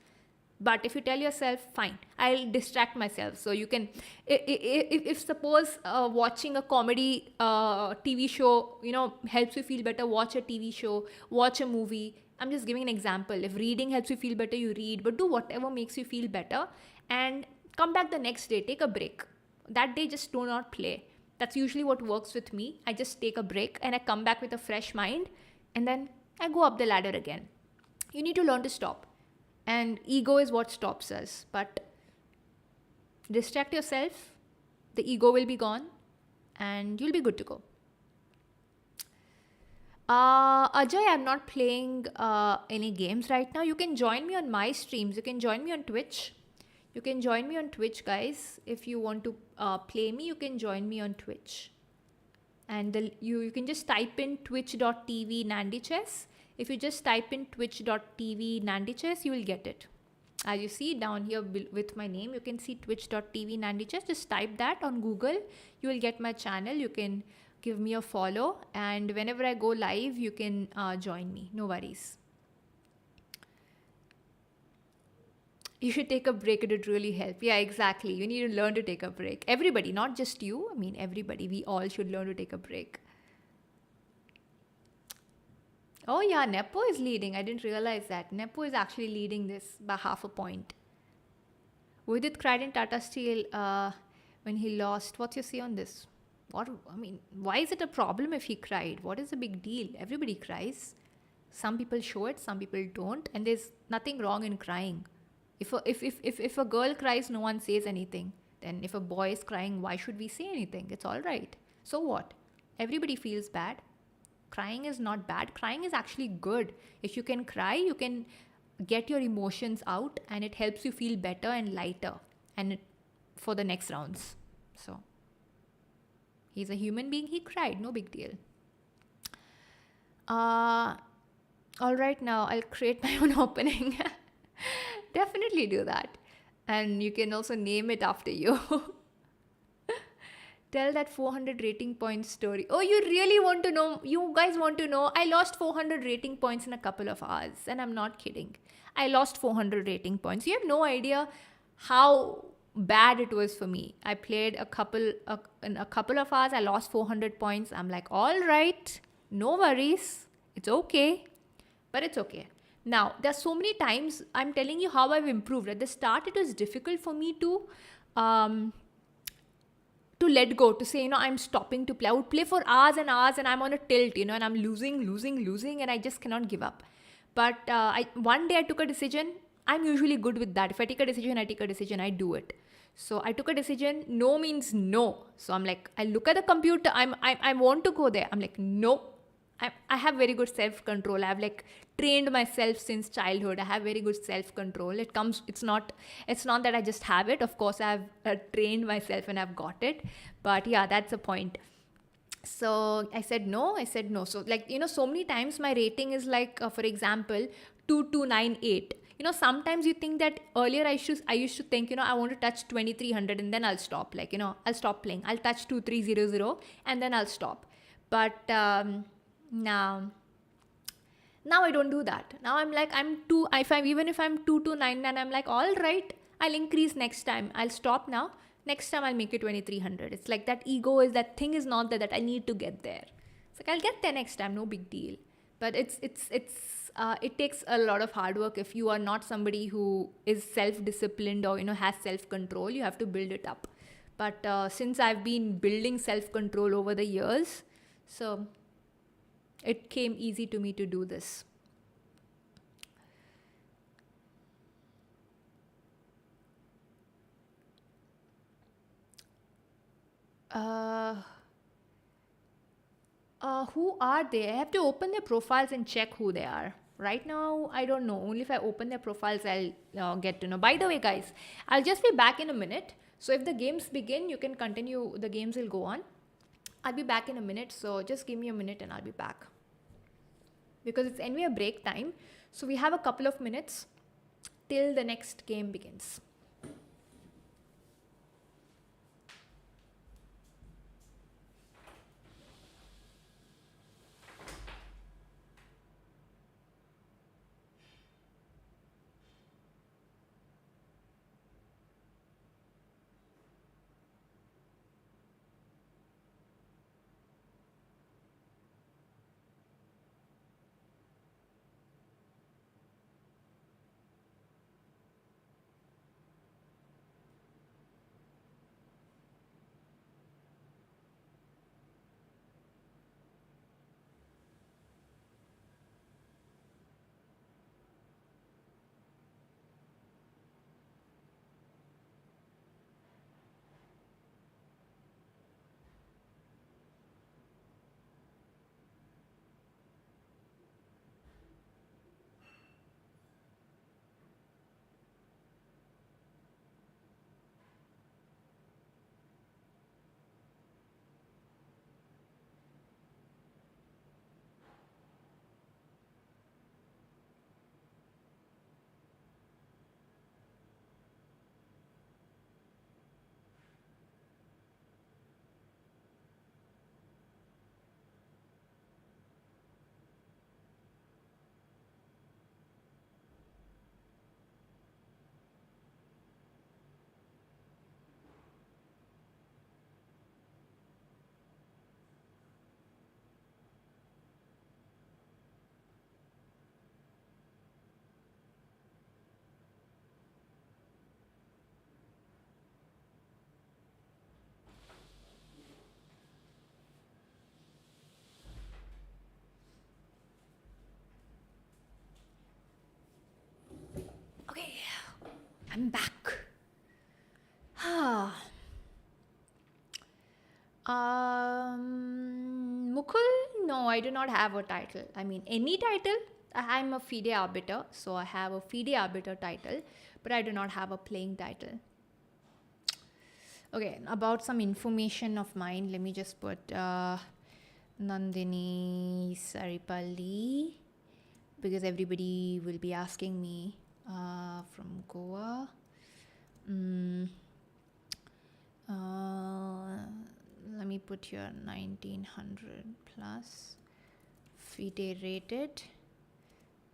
But if you tell yourself, fine, I'll distract myself. So you can, if suppose watching a comedy TV show, helps you feel better, watch a TV show, watch a movie. I'm just giving an example. If reading helps you feel better, you read. But do whatever makes you feel better and come back the next day. Take a break. That day, just do not play. That's usually what works with me. I just take a break and I come back with a fresh mind and then I go up the ladder again. You need to learn to stop. And ego is what stops us. But distract yourself, the ego will be gone, and you'll be good to go. Ajay, I'm not playing any games right now. You can join me on my streams. You can join me on Twitch. You can join me on Twitch, guys. If you want to play me, you can join me on Twitch. And you can just type in twitch.tv nandichess. If you just type in twitch.tv nandichess, you will get it. As you see down here with my name, you can see twitch.tv nandichess. Just type that on Google. You will get my channel. You can give me a follow. And whenever I go live, you can join me. No worries. You should take a break. It would really help. Yeah, exactly. You need to learn to take a break. Everybody, not just you. I mean, everybody. We all should learn to take a break. Oh yeah, Nepo is leading. I didn't realize that. Nepo is actually leading this by half a point. Vidit cried in Tata Steel when he lost. What's your say on this? Why is it a problem if he cried? What is the big deal? Everybody cries. Some people show it, some people don't. And there's nothing wrong in crying. If a girl cries, no one says anything. Then if a boy is crying, why should we say anything? It's all right. So what? Everybody feels bad. Crying is not bad. Crying is actually good. If you can cry, you can get your emotions out and it helps you feel better and lighter for the next rounds. So he's a human being. He cried. No big deal. All right, now I'll create my own opening. Definitely do that. And you can also name it after you. Tell that 400 rating points story. Oh, you really want to know? You guys want to know? I lost 400 rating points in a couple of hours. And I'm not kidding. I lost 400 rating points. You have no idea how bad it was for me. I played in a couple of hours. I lost 400 points. I'm like, all right, no worries. It's okay. But it's okay. Now, there's so many times I'm telling you how I've improved. At the start, it was difficult for me to let go, to say, I'm stopping to play. I would play for hours and hours and I'm on a tilt, and I'm losing, and I just cannot give up. But one day I took a decision. I'm usually good with that. If I take a decision, I do it. So I took a decision. No means no. So I'm like, I look at the computer. I want to go there. I'm like, no. I have very good self-control. I've trained myself since childhood. I have very good self-control. It's not that I just have it. Of course, I've trained myself and I've got it. But yeah, that's the point. So I said no. So so many times my rating is for example, 2298. Sometimes you think that earlier I used to think, I want to touch 2300 and then I'll stop. I'll stop playing. I'll touch 2300 and then I'll stop. But now Now I don't do that. Now I'm like, I'm two, if I'm even if I'm 2299, I'm like, all right, I'll increase next time, I'll stop now, next time I'll make it 2300. It's like that ego is, that thing is not there, that I need to get there. It's like, I'll get there next time, no big deal. But it takes a lot of hard work. If you are not somebody who is self-disciplined or has self-control, you have to build it up. But since I've been building self-control over the years, so it came easy to me to do this. Who are they? I have to open their profiles and check who they are. Right now, I don't know. Only if I open their profiles, I'll get to know. By the way, guys, I'll just be back in a minute. So if the games begin, you can continue. The games will go on. I'll be back in a minute. So just give me a minute and I'll be back. Because it's anyway a break time. So we have a couple of minutes till the next game begins. Okay, I'm back. Mukul, no, I do not have a title. I mean, any title. I'm a FIDE arbiter, so I have a FIDE arbiter title, but I do not have a playing title. Okay, about some information of mine, let me just put Nandhini Saripalli, because everybody will be asking me from Goa. Let me put here 1900 plus, FIDE rated,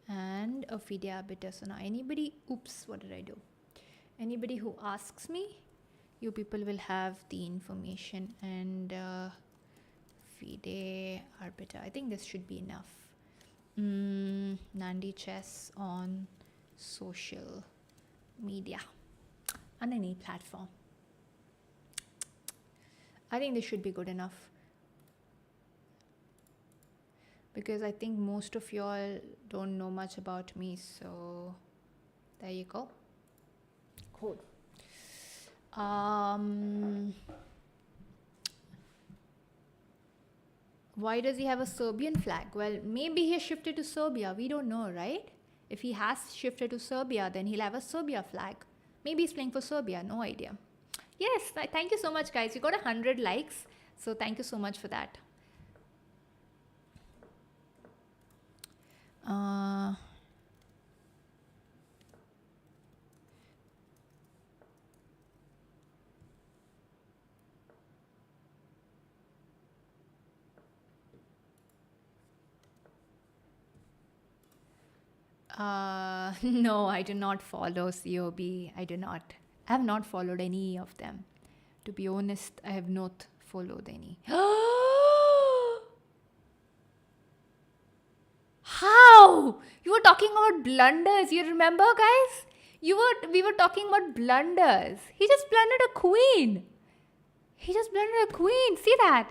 and a FIDE arbiter. So now anybody, oops, what did I do? Anybody who asks me, you people will have the information. And FIDE arbiter, I think this should be enough. Nandi Chess on social media, on any platform. I think this should be good enough, because I think most of y'all don't know much about me, so there you go. Cool. Why does he have a Serbian flag? Well, maybe he shifted to Serbia. We don't know, right? If he has shifted to Serbia, then he'll have a Serbia flag. Maybe he's playing for Serbia. No idea. Yes, thank you so much, guys. You got 100 likes. So thank you so much for that. No, I do not follow COB. I do not. I have not followed any of them. To be honest, I have not followed any. How? You were talking about blunders. You remember, guys? We were talking about blunders. He just blundered a queen. He just blundered a queen. See that?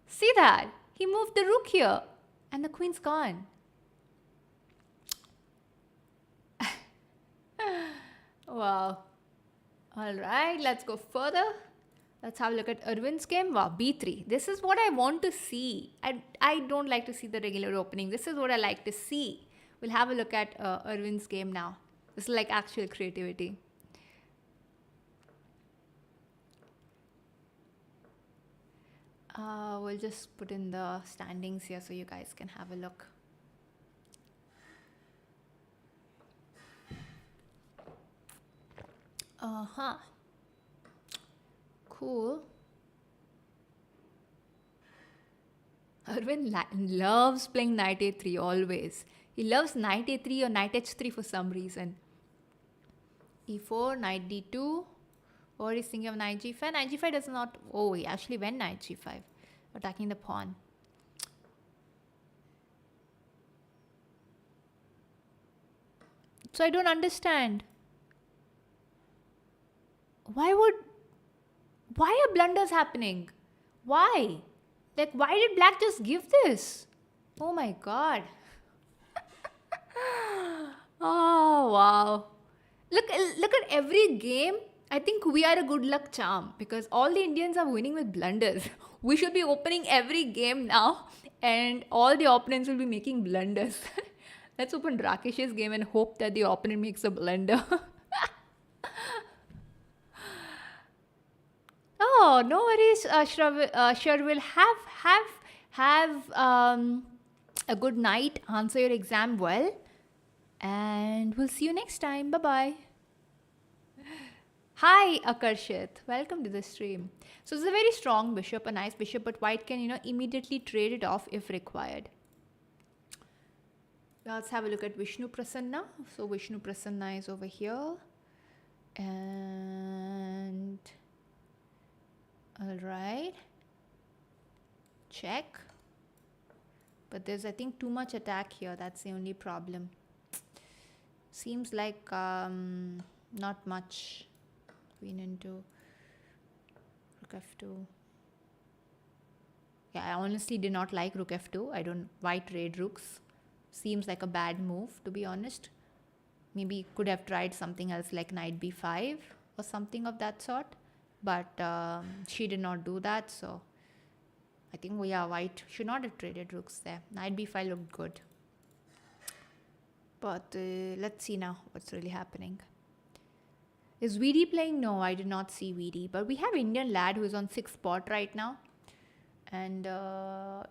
See that? He moved the rook here, and the queen's gone. Wow. All right, let's go further. Let's have a look at Irwin's game. Wow, b3. This is what I want to see. I don't like to see the regular opening. This is what I like to see. We'll have a look at Irwin's game now. This is like actual creativity. We'll just put in the standings here so you guys can have a look. Cool. Arvind loves playing knight a3 always. He loves knight a3 or knight h3 for some reason. e4, knight d2, or he's thinking of knight g5. Knight g5 does not. Oh, he actually went knight g5, attacking the pawn. So I don't understand. Why are blunders happening? Why? Like, why did black just give this? Oh my god. Oh wow. Look at every game. I think we are a good luck charm because all the Indians are winning with blunders. We should be opening every game now and all the opponents will be making blunders. Let's open Rakesh's game and hope that the opponent makes a blunder. Oh, no worries, sure will have a good night, answer your exam well, and we'll see you next time. Bye-bye. Hi, Akarshit. Welcome to the stream. So it's a very strong bishop, a nice bishop, but white can, immediately trade it off if required. Let's have a look at Vishnu Prasanna. So Vishnu Prasanna is over here. And all right. Check. But there's, I think, too much attack here. That's the only problem. Seems like not much. Queen into rook f2. Yeah, I honestly did not like rook f2. White trade rooks. Seems like a bad move, to be honest. Maybe could have tried something else like knight b5 or something of that sort. But she did not do that, so I think, white should not have traded rooks there. Knight b5 looked good. But let's see now what's really happening. Is VD playing? No, I did not see VD. But we have Indian lad who is on 6th spot right now. And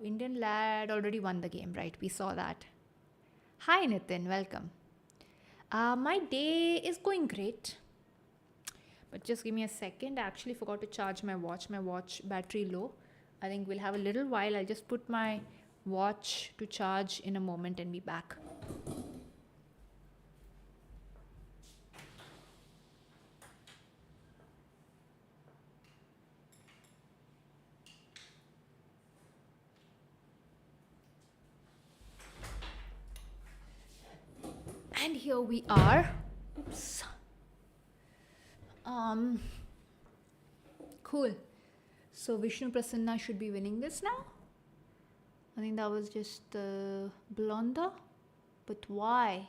Indian lad already won the game, right? We saw that. Hi, Nitin. Welcome. My day is going great. But just give me a second. I actually forgot to charge my watch. My watch battery low. I think we'll have a little while. I'll just put my watch to charge in a moment and be back. And here we are. Oops. Cool. So Vishnu Prasanna should be winning this now. I think that was just a blunder. But why?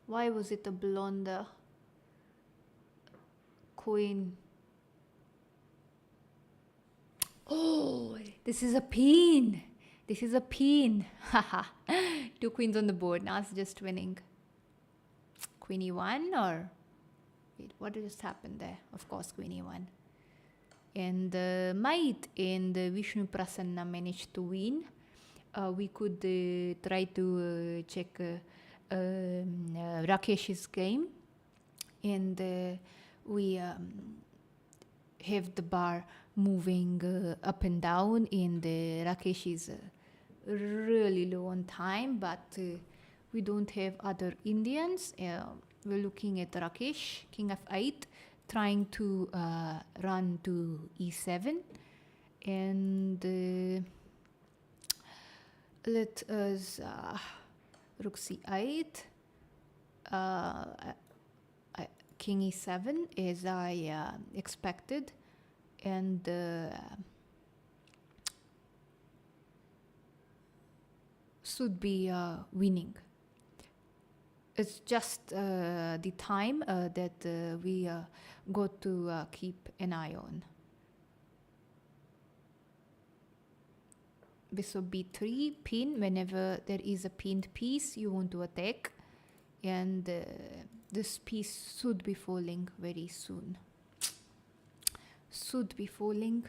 Why was it a blunder? Queen. Oh, this is a pin. This is a pin. Haha. 2 queens on the board. Now it's just winning. Queen e1 or... Wait, what just happened there? Of course, Queen e1. And the Vishnu Prasanna managed to win. We could try to check Rakesh's game. And we have the bar moving up and down. And Rakesh is really low on time. But We don't have other Indians. We're looking at Rakesh, king f8, trying to run to e7. And let us rook c8, king e7 as I expected, and should be winning. It's just the time that we got to keep an eye on. Bishop b3, pin. Whenever there is a pinned piece, you want to attack, and this piece should be falling very soon. Should be falling.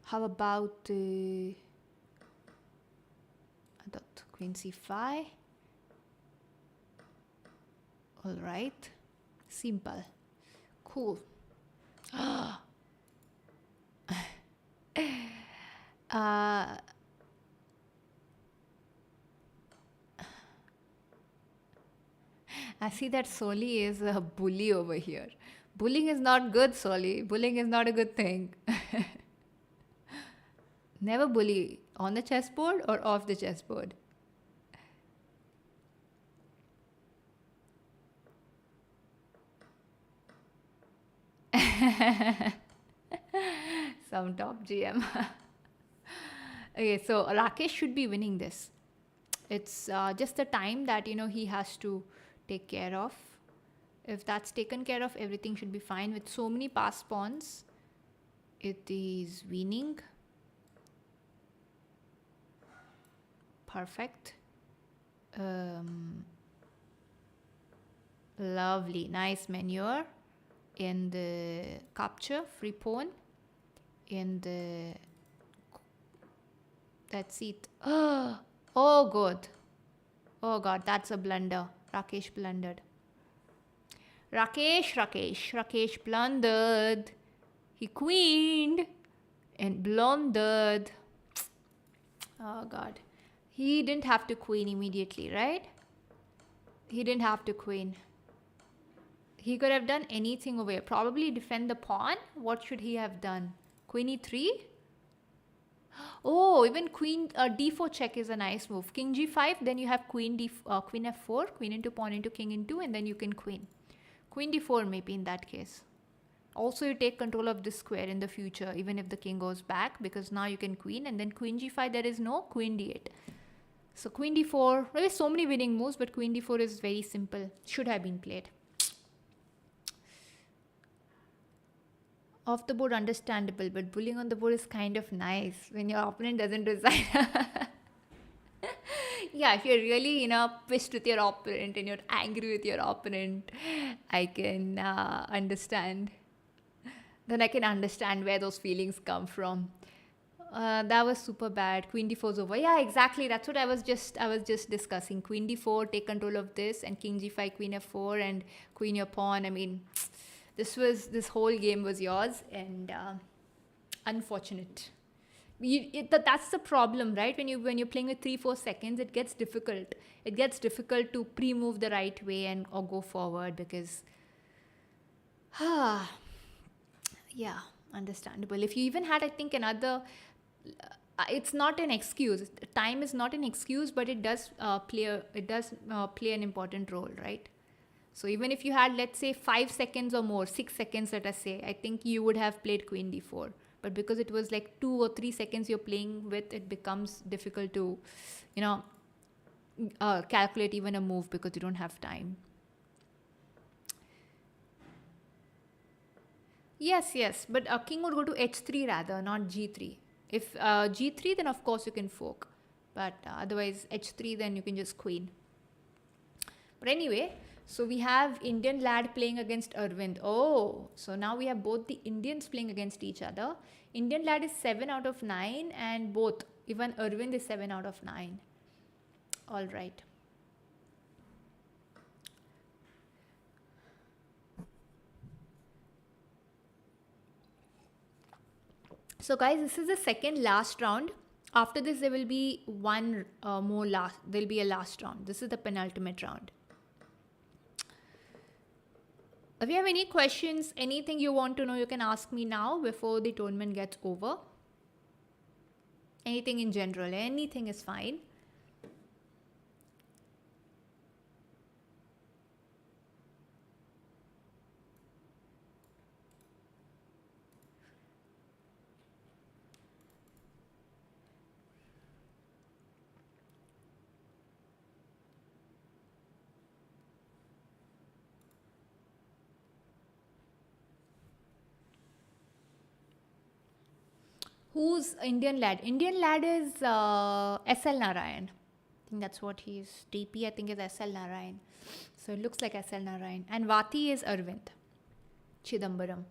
How about queen c5? All right, simple, cool. I see that Soli is a bully over here. Bullying is not good, Soli. Bullying is not a good thing. Never bully on the chessboard or off the chessboard. Some top GM. Okay, so Rakesh should be winning this. It's just the time that he has to take care of. If that's taken care of, everything should be fine. With so many passed pawns, it is winning. Perfect. Lovely, nice maneuver in the capture, free pawn, in the that's it. Oh god, oh god, that's a blunder. Rakesh blundered. Rakesh blundered. He queened and blundered. Oh god, he didn't have to queen immediately, right? He didn't have to queen. He could have done anything over here. Probably defend the pawn. What should he have done? Queen e3? Oh, even queen d4 check is a nice move. King g5, then you have queen f4, queen into pawn into king into, and then you can queen. Queen d4 maybe in that case. Also, you take control of this square in the future, even if the king goes back, because now you can queen, and then queen g5, there is no queen d8. So queen d4, there are so many winning moves, but queen d4 is very simple. Should have been played. Off the board, understandable, but bullying on the board is kind of nice when your opponent doesn't resign. Yeah, if you're really, pissed with your opponent and you're angry with your opponent, I can understand. Then I can understand where those feelings come from. That was super bad. Queen d4 is over. Yeah, exactly. That's what I was just discussing. Queen d4, take control of this, and king g5, queen f4, and queen your pawn. I mean, this whole game was yours, and unfortunate. That's the problem, right? When you're playing with 3-4 seconds, it gets difficult. It gets difficult to pre-move the right way or go forward, because yeah, understandable. If you even had, I think, another, it's not an excuse. Time is not an excuse, but it does play an important role, right? So even if you had, let's say, 5 seconds or more, 6 seconds, let us say, I think you would have played queen d4. But because it was like 2 or 3 seconds you're playing with, it becomes difficult to, calculate even a move because you don't have time. Yes, but a king would go to h3 rather, not g3. If g3, then of course you can fork. But otherwise h3, then you can just queen. But anyway, so we have Indian lad playing against Arvind. Oh, so now we have both the Indians playing against each other. Indian lad is 7 out of 9, and both, even Arvind is 7 out of 9. All right. So guys, this is the second last round After this, there will be one more last. There'll be a last round. This is the penultimate round. If you have any questions, anything you want to know, you can ask me now before the tournament gets over. Anything in general, anything is fine. Who's Indian lad? Indian lad is SL Narayan. I think that's what he's. DP, I think, is SL Narayan. So it looks like SL Narayan. And Vati is Arvind Chidambaram.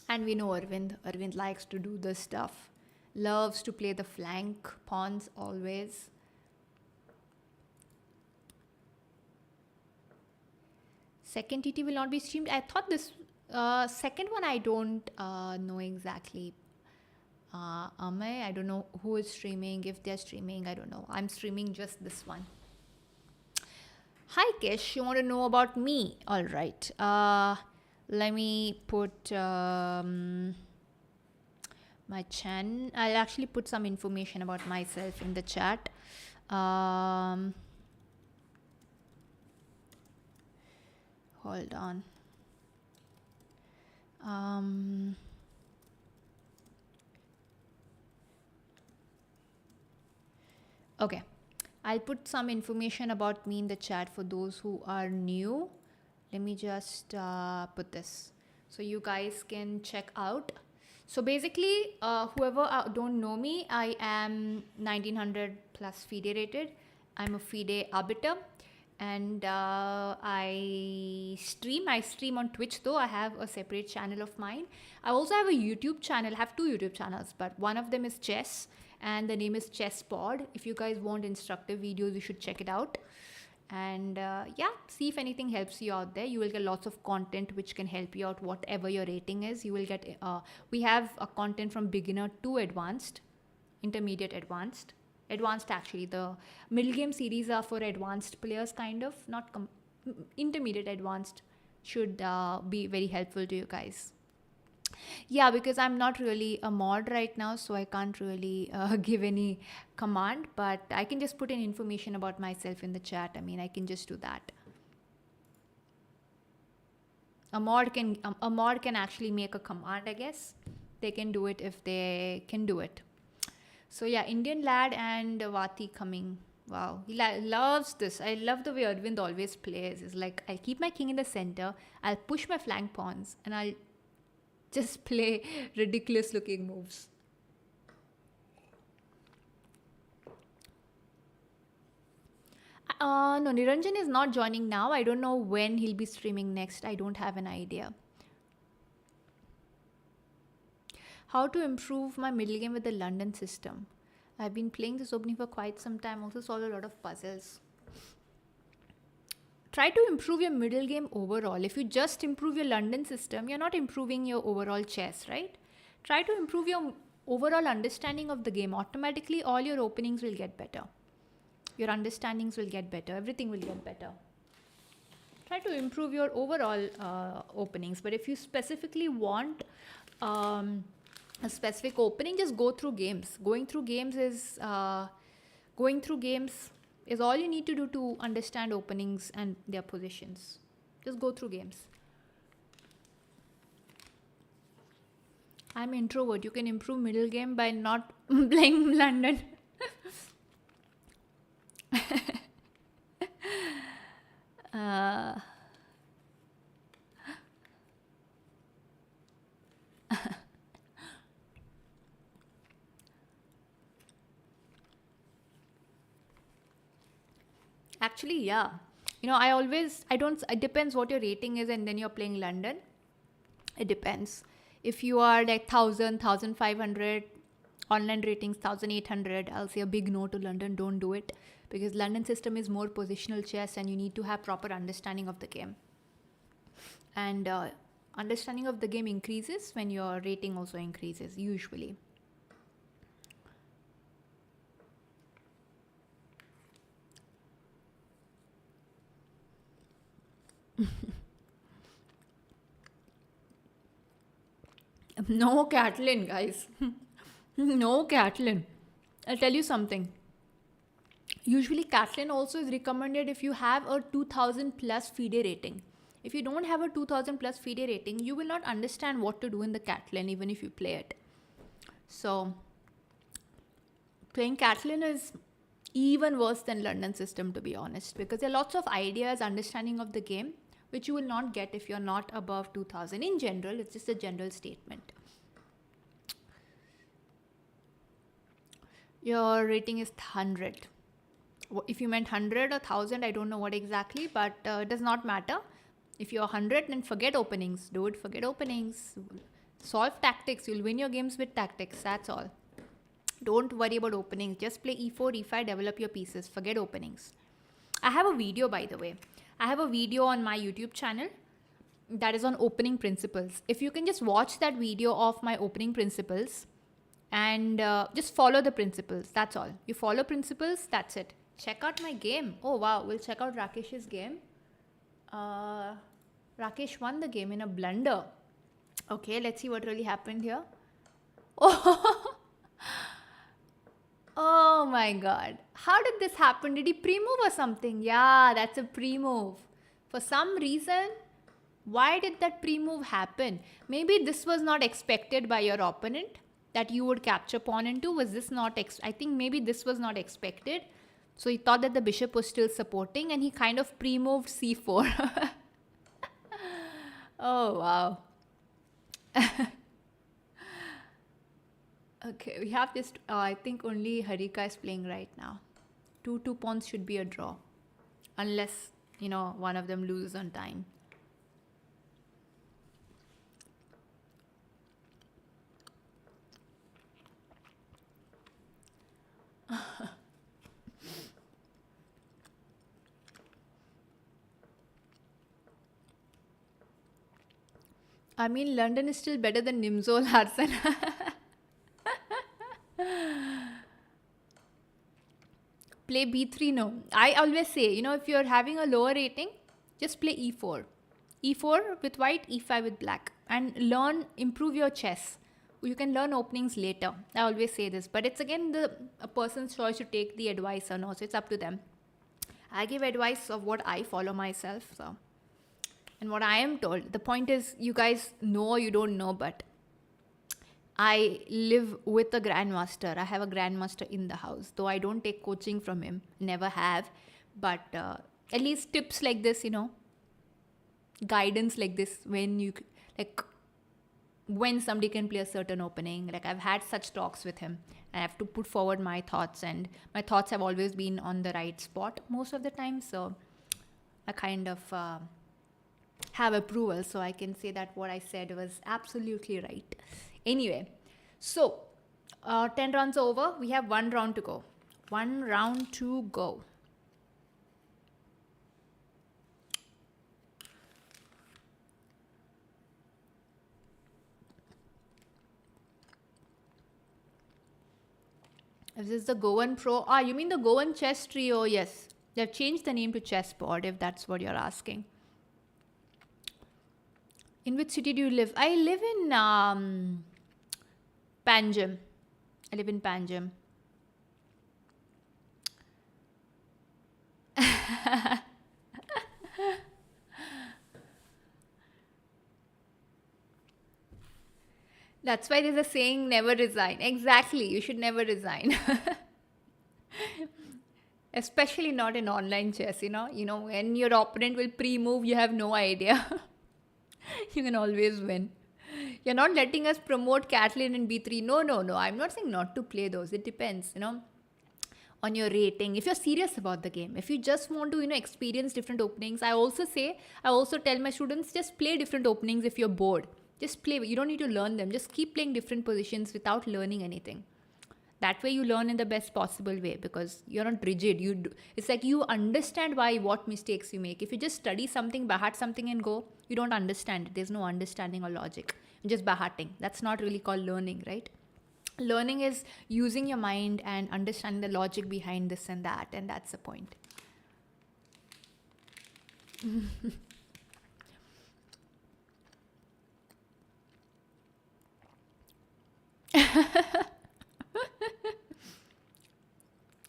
And we know Arvind. Arvind likes to do this stuff. Loves to play the flank pawns always. Second TT will not be streamed. I thought this second one I don't know exactly. I don't know who is streaming. If they're streaming, I don't know. I'm streaming just this one. Hi Kish, you want to know about me? All right. Let me put my channel. I'll actually put some information about myself in the chat. Hold on. Okay. I'll put some information about me in the chat for those who are new. Let me just put this so you guys can check out. So basically, whoever don't know me, I am 1900 plus FIDE rated. I'm a FIDE arbiter. And I stream on Twitch though. I have a separate channel of mine. I also have a YouTube channel. I have 2 YouTube channels, but one of them is chess and the name is Chess Pod. If you guys want instructive videos, you should check it out. And yeah, see if anything helps you out there. You will get lots of content which can help you out, whatever your rating is. You will get, we have a content from beginner to advanced, intermediate, advanced. Advanced, actually, the middle game series are for advanced players, kind of, not intermediate. Advanced should be very helpful to you guys. Yeah, because I'm not really a mod right now, so I can't really give any command, but I can just put in information about myself in the chat. I mean, I can just do that. A mod can actually make a command, I guess. They can do it if they can do it. So yeah, Indian lad and Vati coming. Wow, he loves this. I love the way Arvind always plays. It's like, I'll keep my king in the center, I'll push my flank pawns, and I'll just play ridiculous looking moves. No, Niranjan is not joining now. I don't know when he'll be streaming next. I don't have an idea. How to improve my middle game with the London system. I've been playing this opening for quite some time. Also solved a lot of puzzles. Try to improve your middle game overall. If you just improve your London system, you're not improving your overall chess, right? Try to improve your overall understanding of the game. Automatically, all your openings will get better. Your understandings will get better. Everything will get better. Try to improve your overall openings. But if you specifically want a specific opening, just go through games. Going through games is all you need to do to understand openings and their positions. Just go through games. I'm introvert. You can improve middle game by not playing London. Actually, yeah. You know, it depends what your rating is, and then you're playing London. It depends. If you are like 1000, 1500, online ratings 1800, I'll say a big no to London. Don't do it, because London system is more positional chess and you need to have proper understanding of the game. And Understanding of the game increases when your rating also increases, usually. No Catlin, guys. No Catlin. I'll tell you something. Usually, Catlin also is recommended if you have a 2000 plus FIDE rating. If you don't have a 2000 plus FIDE rating, you will not understand what to do in the Catlin even if you play it. So, playing Catlin is even worse than London system, to be honest, because there are lots of ideas, understanding of the game, which you will not get if you're not above 2000. In general, it's just a general statement. Your rating is 100. If you meant 100 or 1000, I don't know what exactly, but it does not matter. If you're 100, then forget openings, dude. Forget openings. Solve tactics. You'll win your games with tactics. That's all. Don't worry about openings. Just play e4, e5, develop your pieces. Forget openings. I have a video, by the way. I have a video on my YouTube channel that is on opening principles. If you can just watch that video of my opening principles and just follow the principles. That's all. You follow principles, that's it. Check out my game. Oh, wow. We'll check out Rakesh's game. Rakesh won the game in a blunder. Okay, let's see what really happened here. Oh, oh my God. How did this happen? Did he pre-move or something? Yeah, that's a pre-move. For some reason, why did that pre-move happen? Maybe this was not expected by your opponent, that you would capture pawn into. Was this not... I think maybe this was not expected. So he thought that the bishop was still supporting and he kind of pre-moved c4. Oh, wow. Okay, we have this... I think only Harika is playing right now. 2 pawns should be a draw. Unless, one of them loses on time. I mean, London is still better than Nimzo Larsen. Play b3, no. I always say, if you're having a lower rating, just play e4. e4 with white, e5 with black. And improve your chess. You can learn openings later. I always say this. But it's again a person's choice to take the advice or not. So it's up to them. I give advice of what I follow myself. So. And what I am told, the point is, you guys know or you don't know, but I live with a grandmaster. I have a grandmaster in the house, though I don't take coaching from him, never have. But at least tips like this, guidance like this, when somebody can play a certain opening. Like I've had such talks with him. I have to put forward my thoughts, and my thoughts have always been on the right spot most of the time. So I kind of... have approval, so I can say that what I said was absolutely right. Anyway, so 10 rounds over. We have 1 round to go. 1 round to go. Is this the Goan Pro? You mean the Goan Chess Trio? Yes. They've changed the name to Chessboard, if that's what you're asking. In which city do you live? I live in Panjim. I live in Panjim. That's why there's a saying, never resign. Exactly. You should never resign. Especially not in online chess, when your opponent will pre-move, you have no idea. You can always win. You're not letting us promote Catlin and b3. No. I'm not saying not to play those. It depends, on your rating. If you're serious about the game, if you just want to, experience different openings, I also tell my students, just play different openings if you're bored. Just play. You don't need to learn them. Just keep playing different positions without learning anything. That way you learn in the best possible way because you're not rigid. It's like you understand what mistakes you make. If you just study something, bahat something and go, you don't understand it. There's no understanding or logic. You're just bahating. That's not really called learning, right? Learning is using your mind and understanding the logic behind this and that, and that's the point.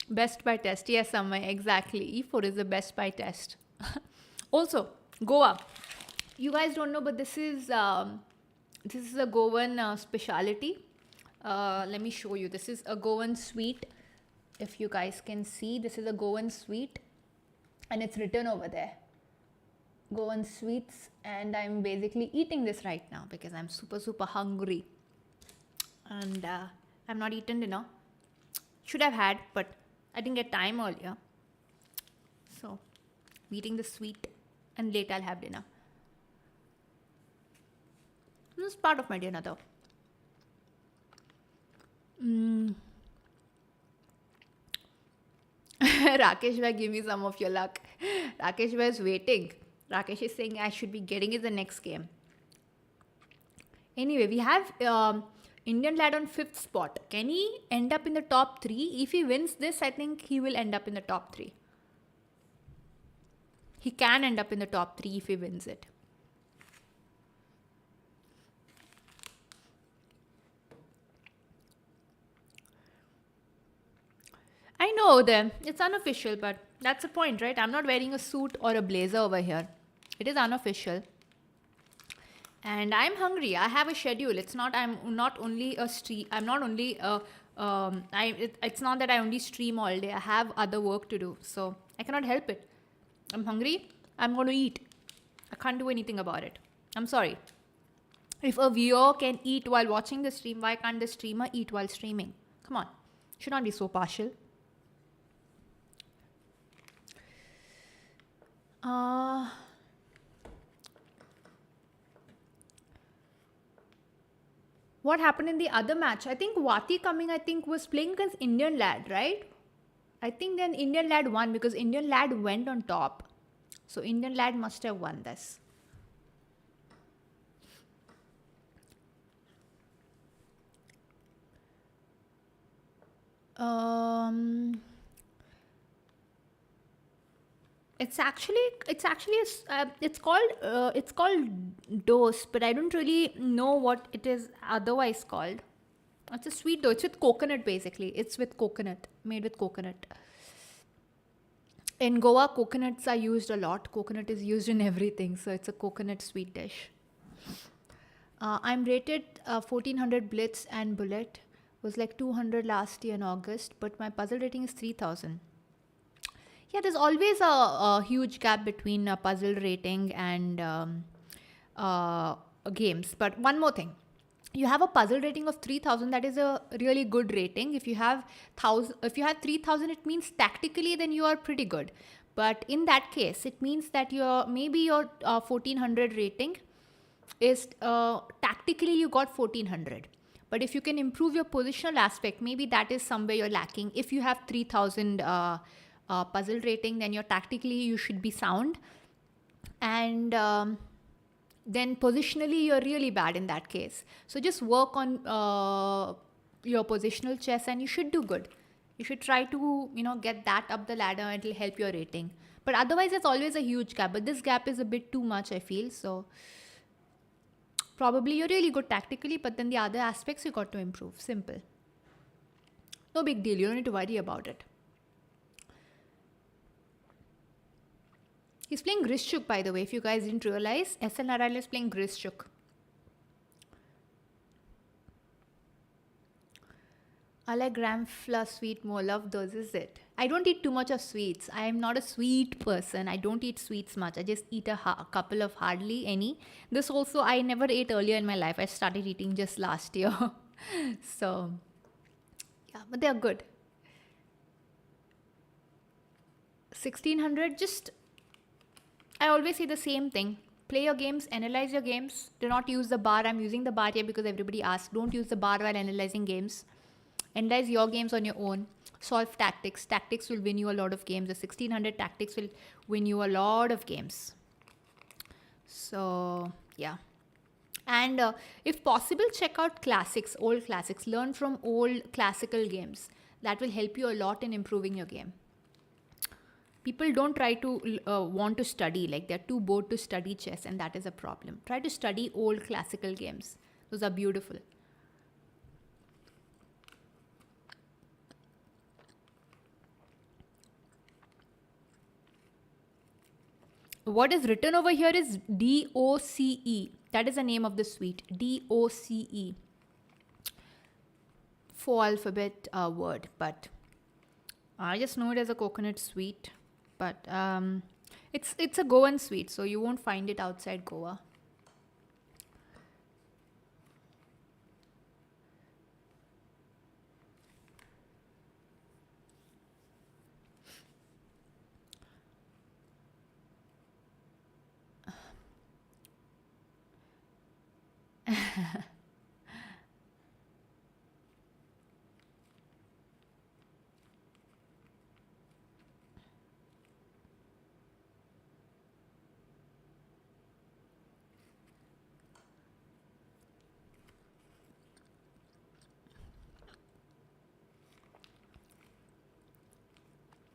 Best by test. Yes, Amay, exactly. E4 is the best by test. Also, Goa. You guys don't know, but this is a Goan speciality. Let me show you. This is a Goan sweet. If you guys can see, this is a Goan sweet, and it's written over there. Goan sweets, and I'm basically eating this right now because I'm super hungry, and I've not eaten dinner. Should have had, but I didn't get time earlier. So, I'm eating the sweet, and later I'll have dinner. This is part of my dinner though. Rakesh bhai, give me some of your luck. Rakesh bhai is waiting. Rakesh is saying I should be getting it the next game. Anyway, we have Indian lad on 5th spot. Can he end up in the top 3? If he wins this, I think he will end up in the top 3. He can end up in the top 3 if he wins it. I know them. It's unofficial, but that's the point, right? I'm not wearing a suit or a blazer over here. It is unofficial. And I'm hungry. I have a schedule. It's not only a stream. I'm not only it's not that I only stream all day. I have other work to do. So I cannot help it. I'm hungry. I'm going to eat. I can't do anything about it. I'm sorry. If a viewer can eat while watching the stream, why can't the streamer eat while streaming? Come on. Should not be so partial. What happened in the other match? I think Wati coming, was playing against Indian lad, right? I think then Indian lad won because Indian lad went on top. So Indian lad must have won this. It's called dose, but I don't really know what it is otherwise called. It's a sweet dough. It's with coconut basically. It's with coconut, made with coconut. In Goa, coconuts are used a lot. Coconut is used in everything, so it's a coconut sweet dish. I'm rated 1400 Blitz and Bullet. Was like 200 last year in August, but my puzzle rating is 3000. Yeah, there's always a huge gap between puzzle rating and games. But one more thing. You have a puzzle rating of 3000, that is a really good rating. If you have 3000, it means tactically then you are pretty good. But in that case, it means that your 1400 rating is tactically you got 1400. But if you can improve your positional aspect, maybe that is somewhere you're lacking. If you have 3000 puzzle rating, then you should be sound. And then positionally, you're really bad in that case. So just work on your positional chess and you should do good. You should try to, get that up the ladder. It will help your rating. But otherwise, there's always a huge gap. But this gap is a bit too much, I feel. So probably you're really good tactically, but then the other aspects you got to improve. Simple. No big deal. You don't need to worry about it. He's playing Grishchuk, by the way, if you guys didn't realize. SL Narayan is playing Grishchuk. I like Gramfla sweet more. Love those, is it? I don't eat too much of sweets. I am not a sweet person. I don't eat sweets much. I just eat a couple of hardly any. This also I never ate earlier in my life. I started eating just last year. So, yeah, but they are good. 1600, I always say the same thing. Play your games, analyze your games. Do not use the bar. I'm using the bar here because everybody asks. Don't use the bar while analyzing games. Analyze your games on your own. Solve tactics. Tactics will win you a lot of games. The 1600 tactics will win you a lot of games. So, yeah. And if possible, check out classics, old classics. Learn from old classical games. That will help you a lot in improving your game. People don't try to want to study, like they're too bored to study chess, and that is a problem. Try to study old classical games. Those are beautiful. What is written over here is DOCE. That is the name of the sweet. DOCE. 4-alphabet word, but I just know it as a coconut sweet. But it's a Goan sweet, so you won't find it outside Goa.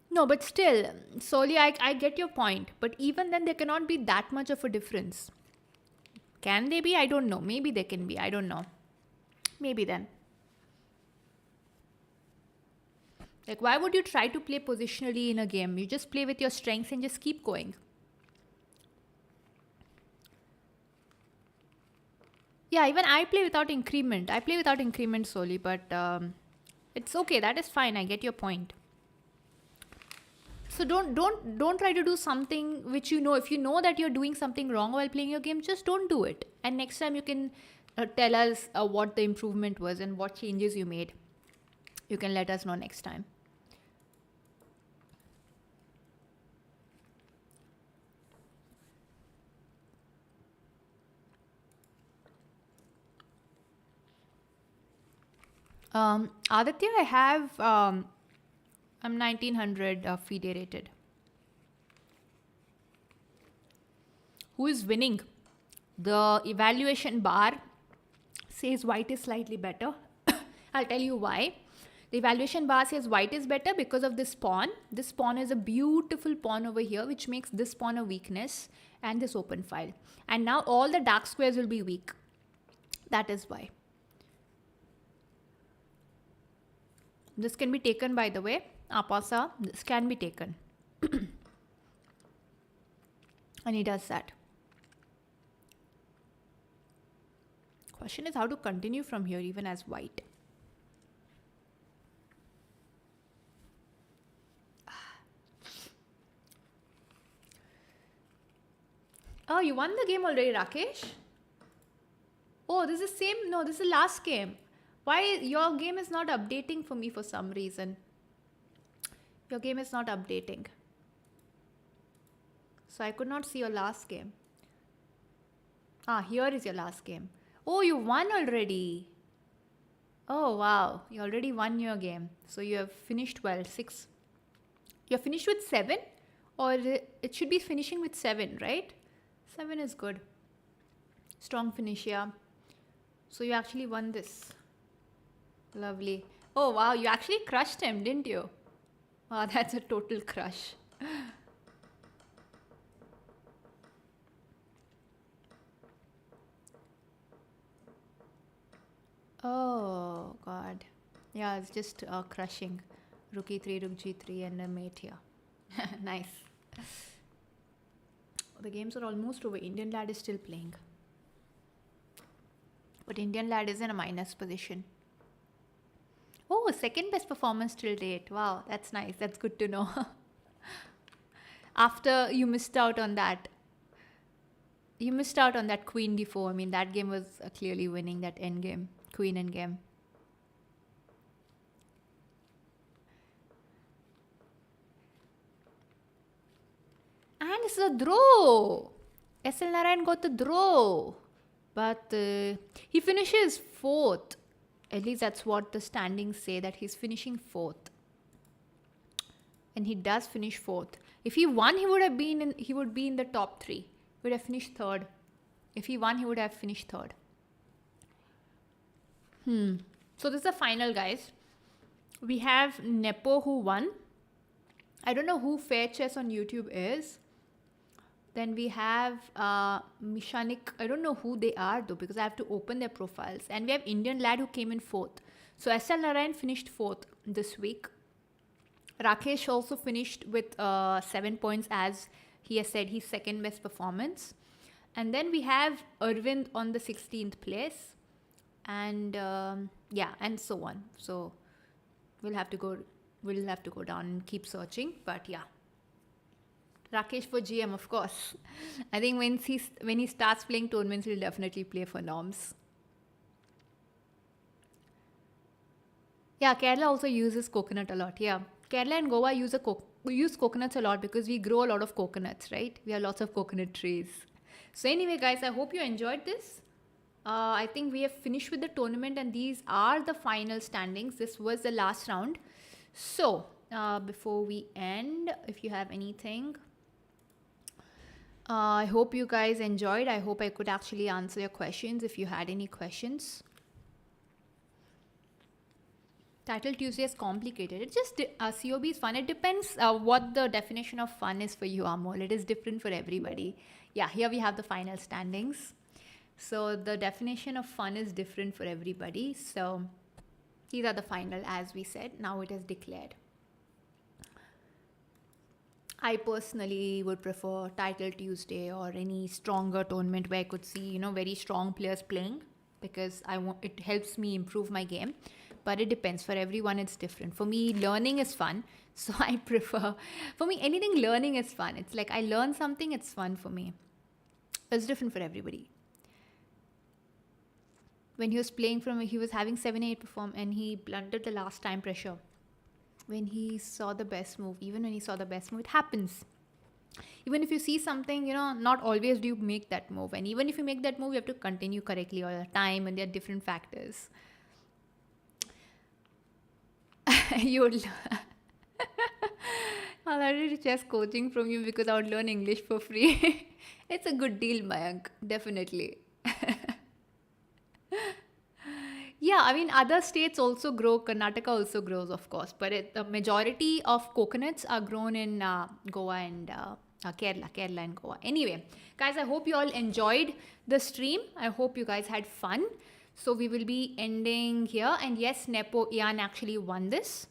No, but still, solely I get your point. But even then, there cannot be that much of a difference. Can they be? I don't know. Maybe they can be. I don't know. Maybe then. Like, why would you try to play positionally in a game? You just play with your strengths and just keep going. Yeah, even I play without increment. I play without increment solely, but it's okay. That is fine. I get your point. So don't try to do something which you know. If you know that you're doing something wrong while playing your game, just don't do it. And next time you can tell us what the improvement was and what changes you made. You can let us know next time. Aditya, I have I'm 1900 FIDE rated. Who is winning? The evaluation bar says white is slightly better. I'll tell you why. The evaluation bar says white is better because of this pawn. This pawn is a beautiful pawn over here, which makes this pawn a weakness, and this open file. And now all the dark squares will be weak. That is why. This can be taken, by the way. Apasa, this can be taken. And he does that. Question is how to continue from here even as white. Oh, you won the game already, Rakesh? Oh, this is the same. No, this is the last game. Why your game is not updating for me for some reason? Your game is not updating. So I could not see your last game. Here is your last game. Oh, you won already. Oh, wow. You already won your game. So you have finished well. 6. You're finished with 7? Or it should be finishing with 7, right? 7 is good. Strong finish, yeah. So you actually won this. Lovely. Oh, wow. You actually crushed him, didn't you? Wow, that's a total crush. Oh, God. Yeah, it's just crushing. Rook e3, rook g3, and a mate here. Nice. The games are almost over. Indian lad is still playing. But Indian lad is in a minus position. Oh, second best performance till date. Wow, that's nice. That's good to know. After you missed out on that. You missed out on that queen d4. I mean, that game was clearly winning, that end game. Queen endgame. And it's a draw. SL Narayan got the draw. But he finishes 4th. At least that's what the standings say, that he's finishing fourth. And he does finish fourth. If he won, he would be in the top three. He would have finished third. If he won, he would have finished third. So this is the final, guys. We have Nepo who won. I don't know who Fair Chess on YouTube is. Then we have Mishanik. I don't know who they are though, because I have to open their profiles. And we have Indian lad who came in fourth. So SL Narayan finished fourth this week. Rakesh also finished with 7 points, as he has said his second best performance. And then we have Arvind on the 16th place. And and so on. So we'll have to go down and keep searching. But yeah. Rakesh for GM, of course. I think when he starts playing tournaments, he'll definitely play for norms. Yeah, Kerala also uses coconut a lot. Yeah, Kerala and Goa use coconuts a lot because we grow a lot of coconuts, right? We have lots of coconut trees. So anyway, guys, I hope you enjoyed this. I think we have finished with the tournament, and these are the final standings. This was the last round. So before we end, if you have anything, I hope you guys enjoyed. I hope I could actually answer your questions if you had any questions. Title Tuesday is complicated. It's just COB is fun. It depends what the definition of fun is for you, Amol. It is different for everybody. Yeah, here we have the final standings. So the definition of fun is different for everybody. So these are the final, as we said. Now it is declared. I personally would prefer Title Tuesday or any stronger tournament where I could see, very strong players playing, because it helps me improve my game. But it depends. For everyone, it's different. For me, learning is fun. So I prefer, for me, anything learning is fun. It's like I learn something, it's fun for me. It's different for everybody. When he was playing he was having 7-8 perform, and he blundered the last time pressure. When he saw the best move, it happens. Even if you see something, not always do you make that move. And even if you make that move, you have to continue correctly all the time, and there are different factors. I'll already chess coaching from you because I would learn English for free. It's a good deal, Mayank. Definitely. Yeah, I mean, other states also grow. Karnataka also grows, of course. But the majority of coconuts are grown in Goa and Kerala and Goa. Anyway, guys, I hope you all enjoyed the stream. I hope you guys had fun. So we will be ending here. And yes, Nepo Ian actually won this.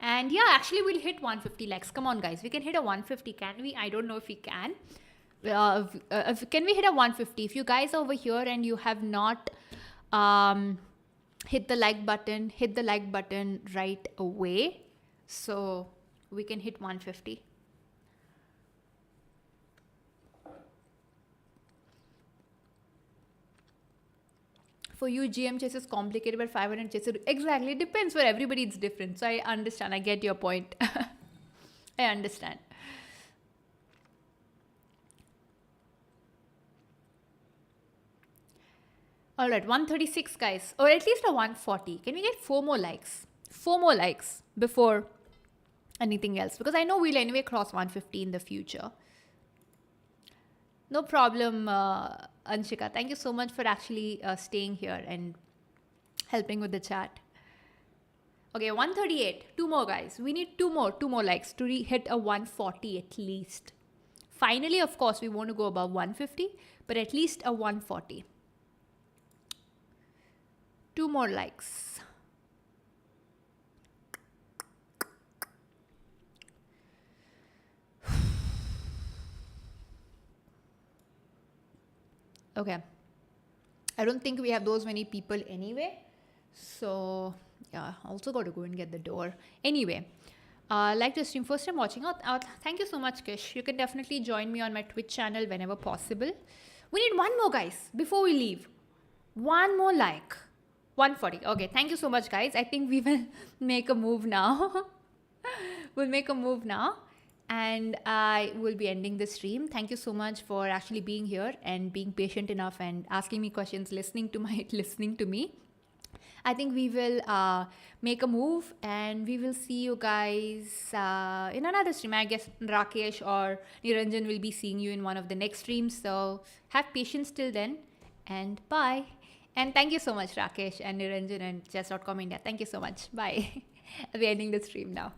And yeah, actually we'll hit 150 likes. Come on, guys. We can hit a 150. Can we? I don't know if we can. Can we hit a 150? If you guys are over here and you have not hit the like button right away, so we can hit 150. For you, GM chess is complicated, but 500 chess is exactly. It depends. For everybody, it's different. So I understand. I get your point. I understand. All right, 136, guys. Or at least a 140. Can we get 4 more likes? 4 more likes before anything else. Because I know we'll anyway cross 150 in the future. No problem, Anshika. Thank you so much for actually staying here and helping with the chat. Okay, 138. 2 more, guys. We need 2 more likes to hit a 140 at least. Finally, of course, we want to go above 150, but at least a 140. 2 more likes. Okay. I don't think we have those many people anyway. So, yeah, also got to go and get the door. Anyway, like the stream, first time watching. Thank you so much, Kish. You can definitely join me on my Twitch channel whenever possible. We need 1 more, guys, before we leave. 1 more like. 140. Okay, thank you so much, guys. I think we will make a move now. We'll make a move now. And I will be ending the stream. Thank you so much for actually being here and being patient enough and asking me questions, listening to me. I think we will make a move and we will see you guys in another stream. I guess Rakesh or Niranjan will be seeing you in one of the next streams. So have patience till then and bye. And thank you so much, Rakesh and Niranjan and chess.com India. Thank you so much. Bye. We're ending the stream now.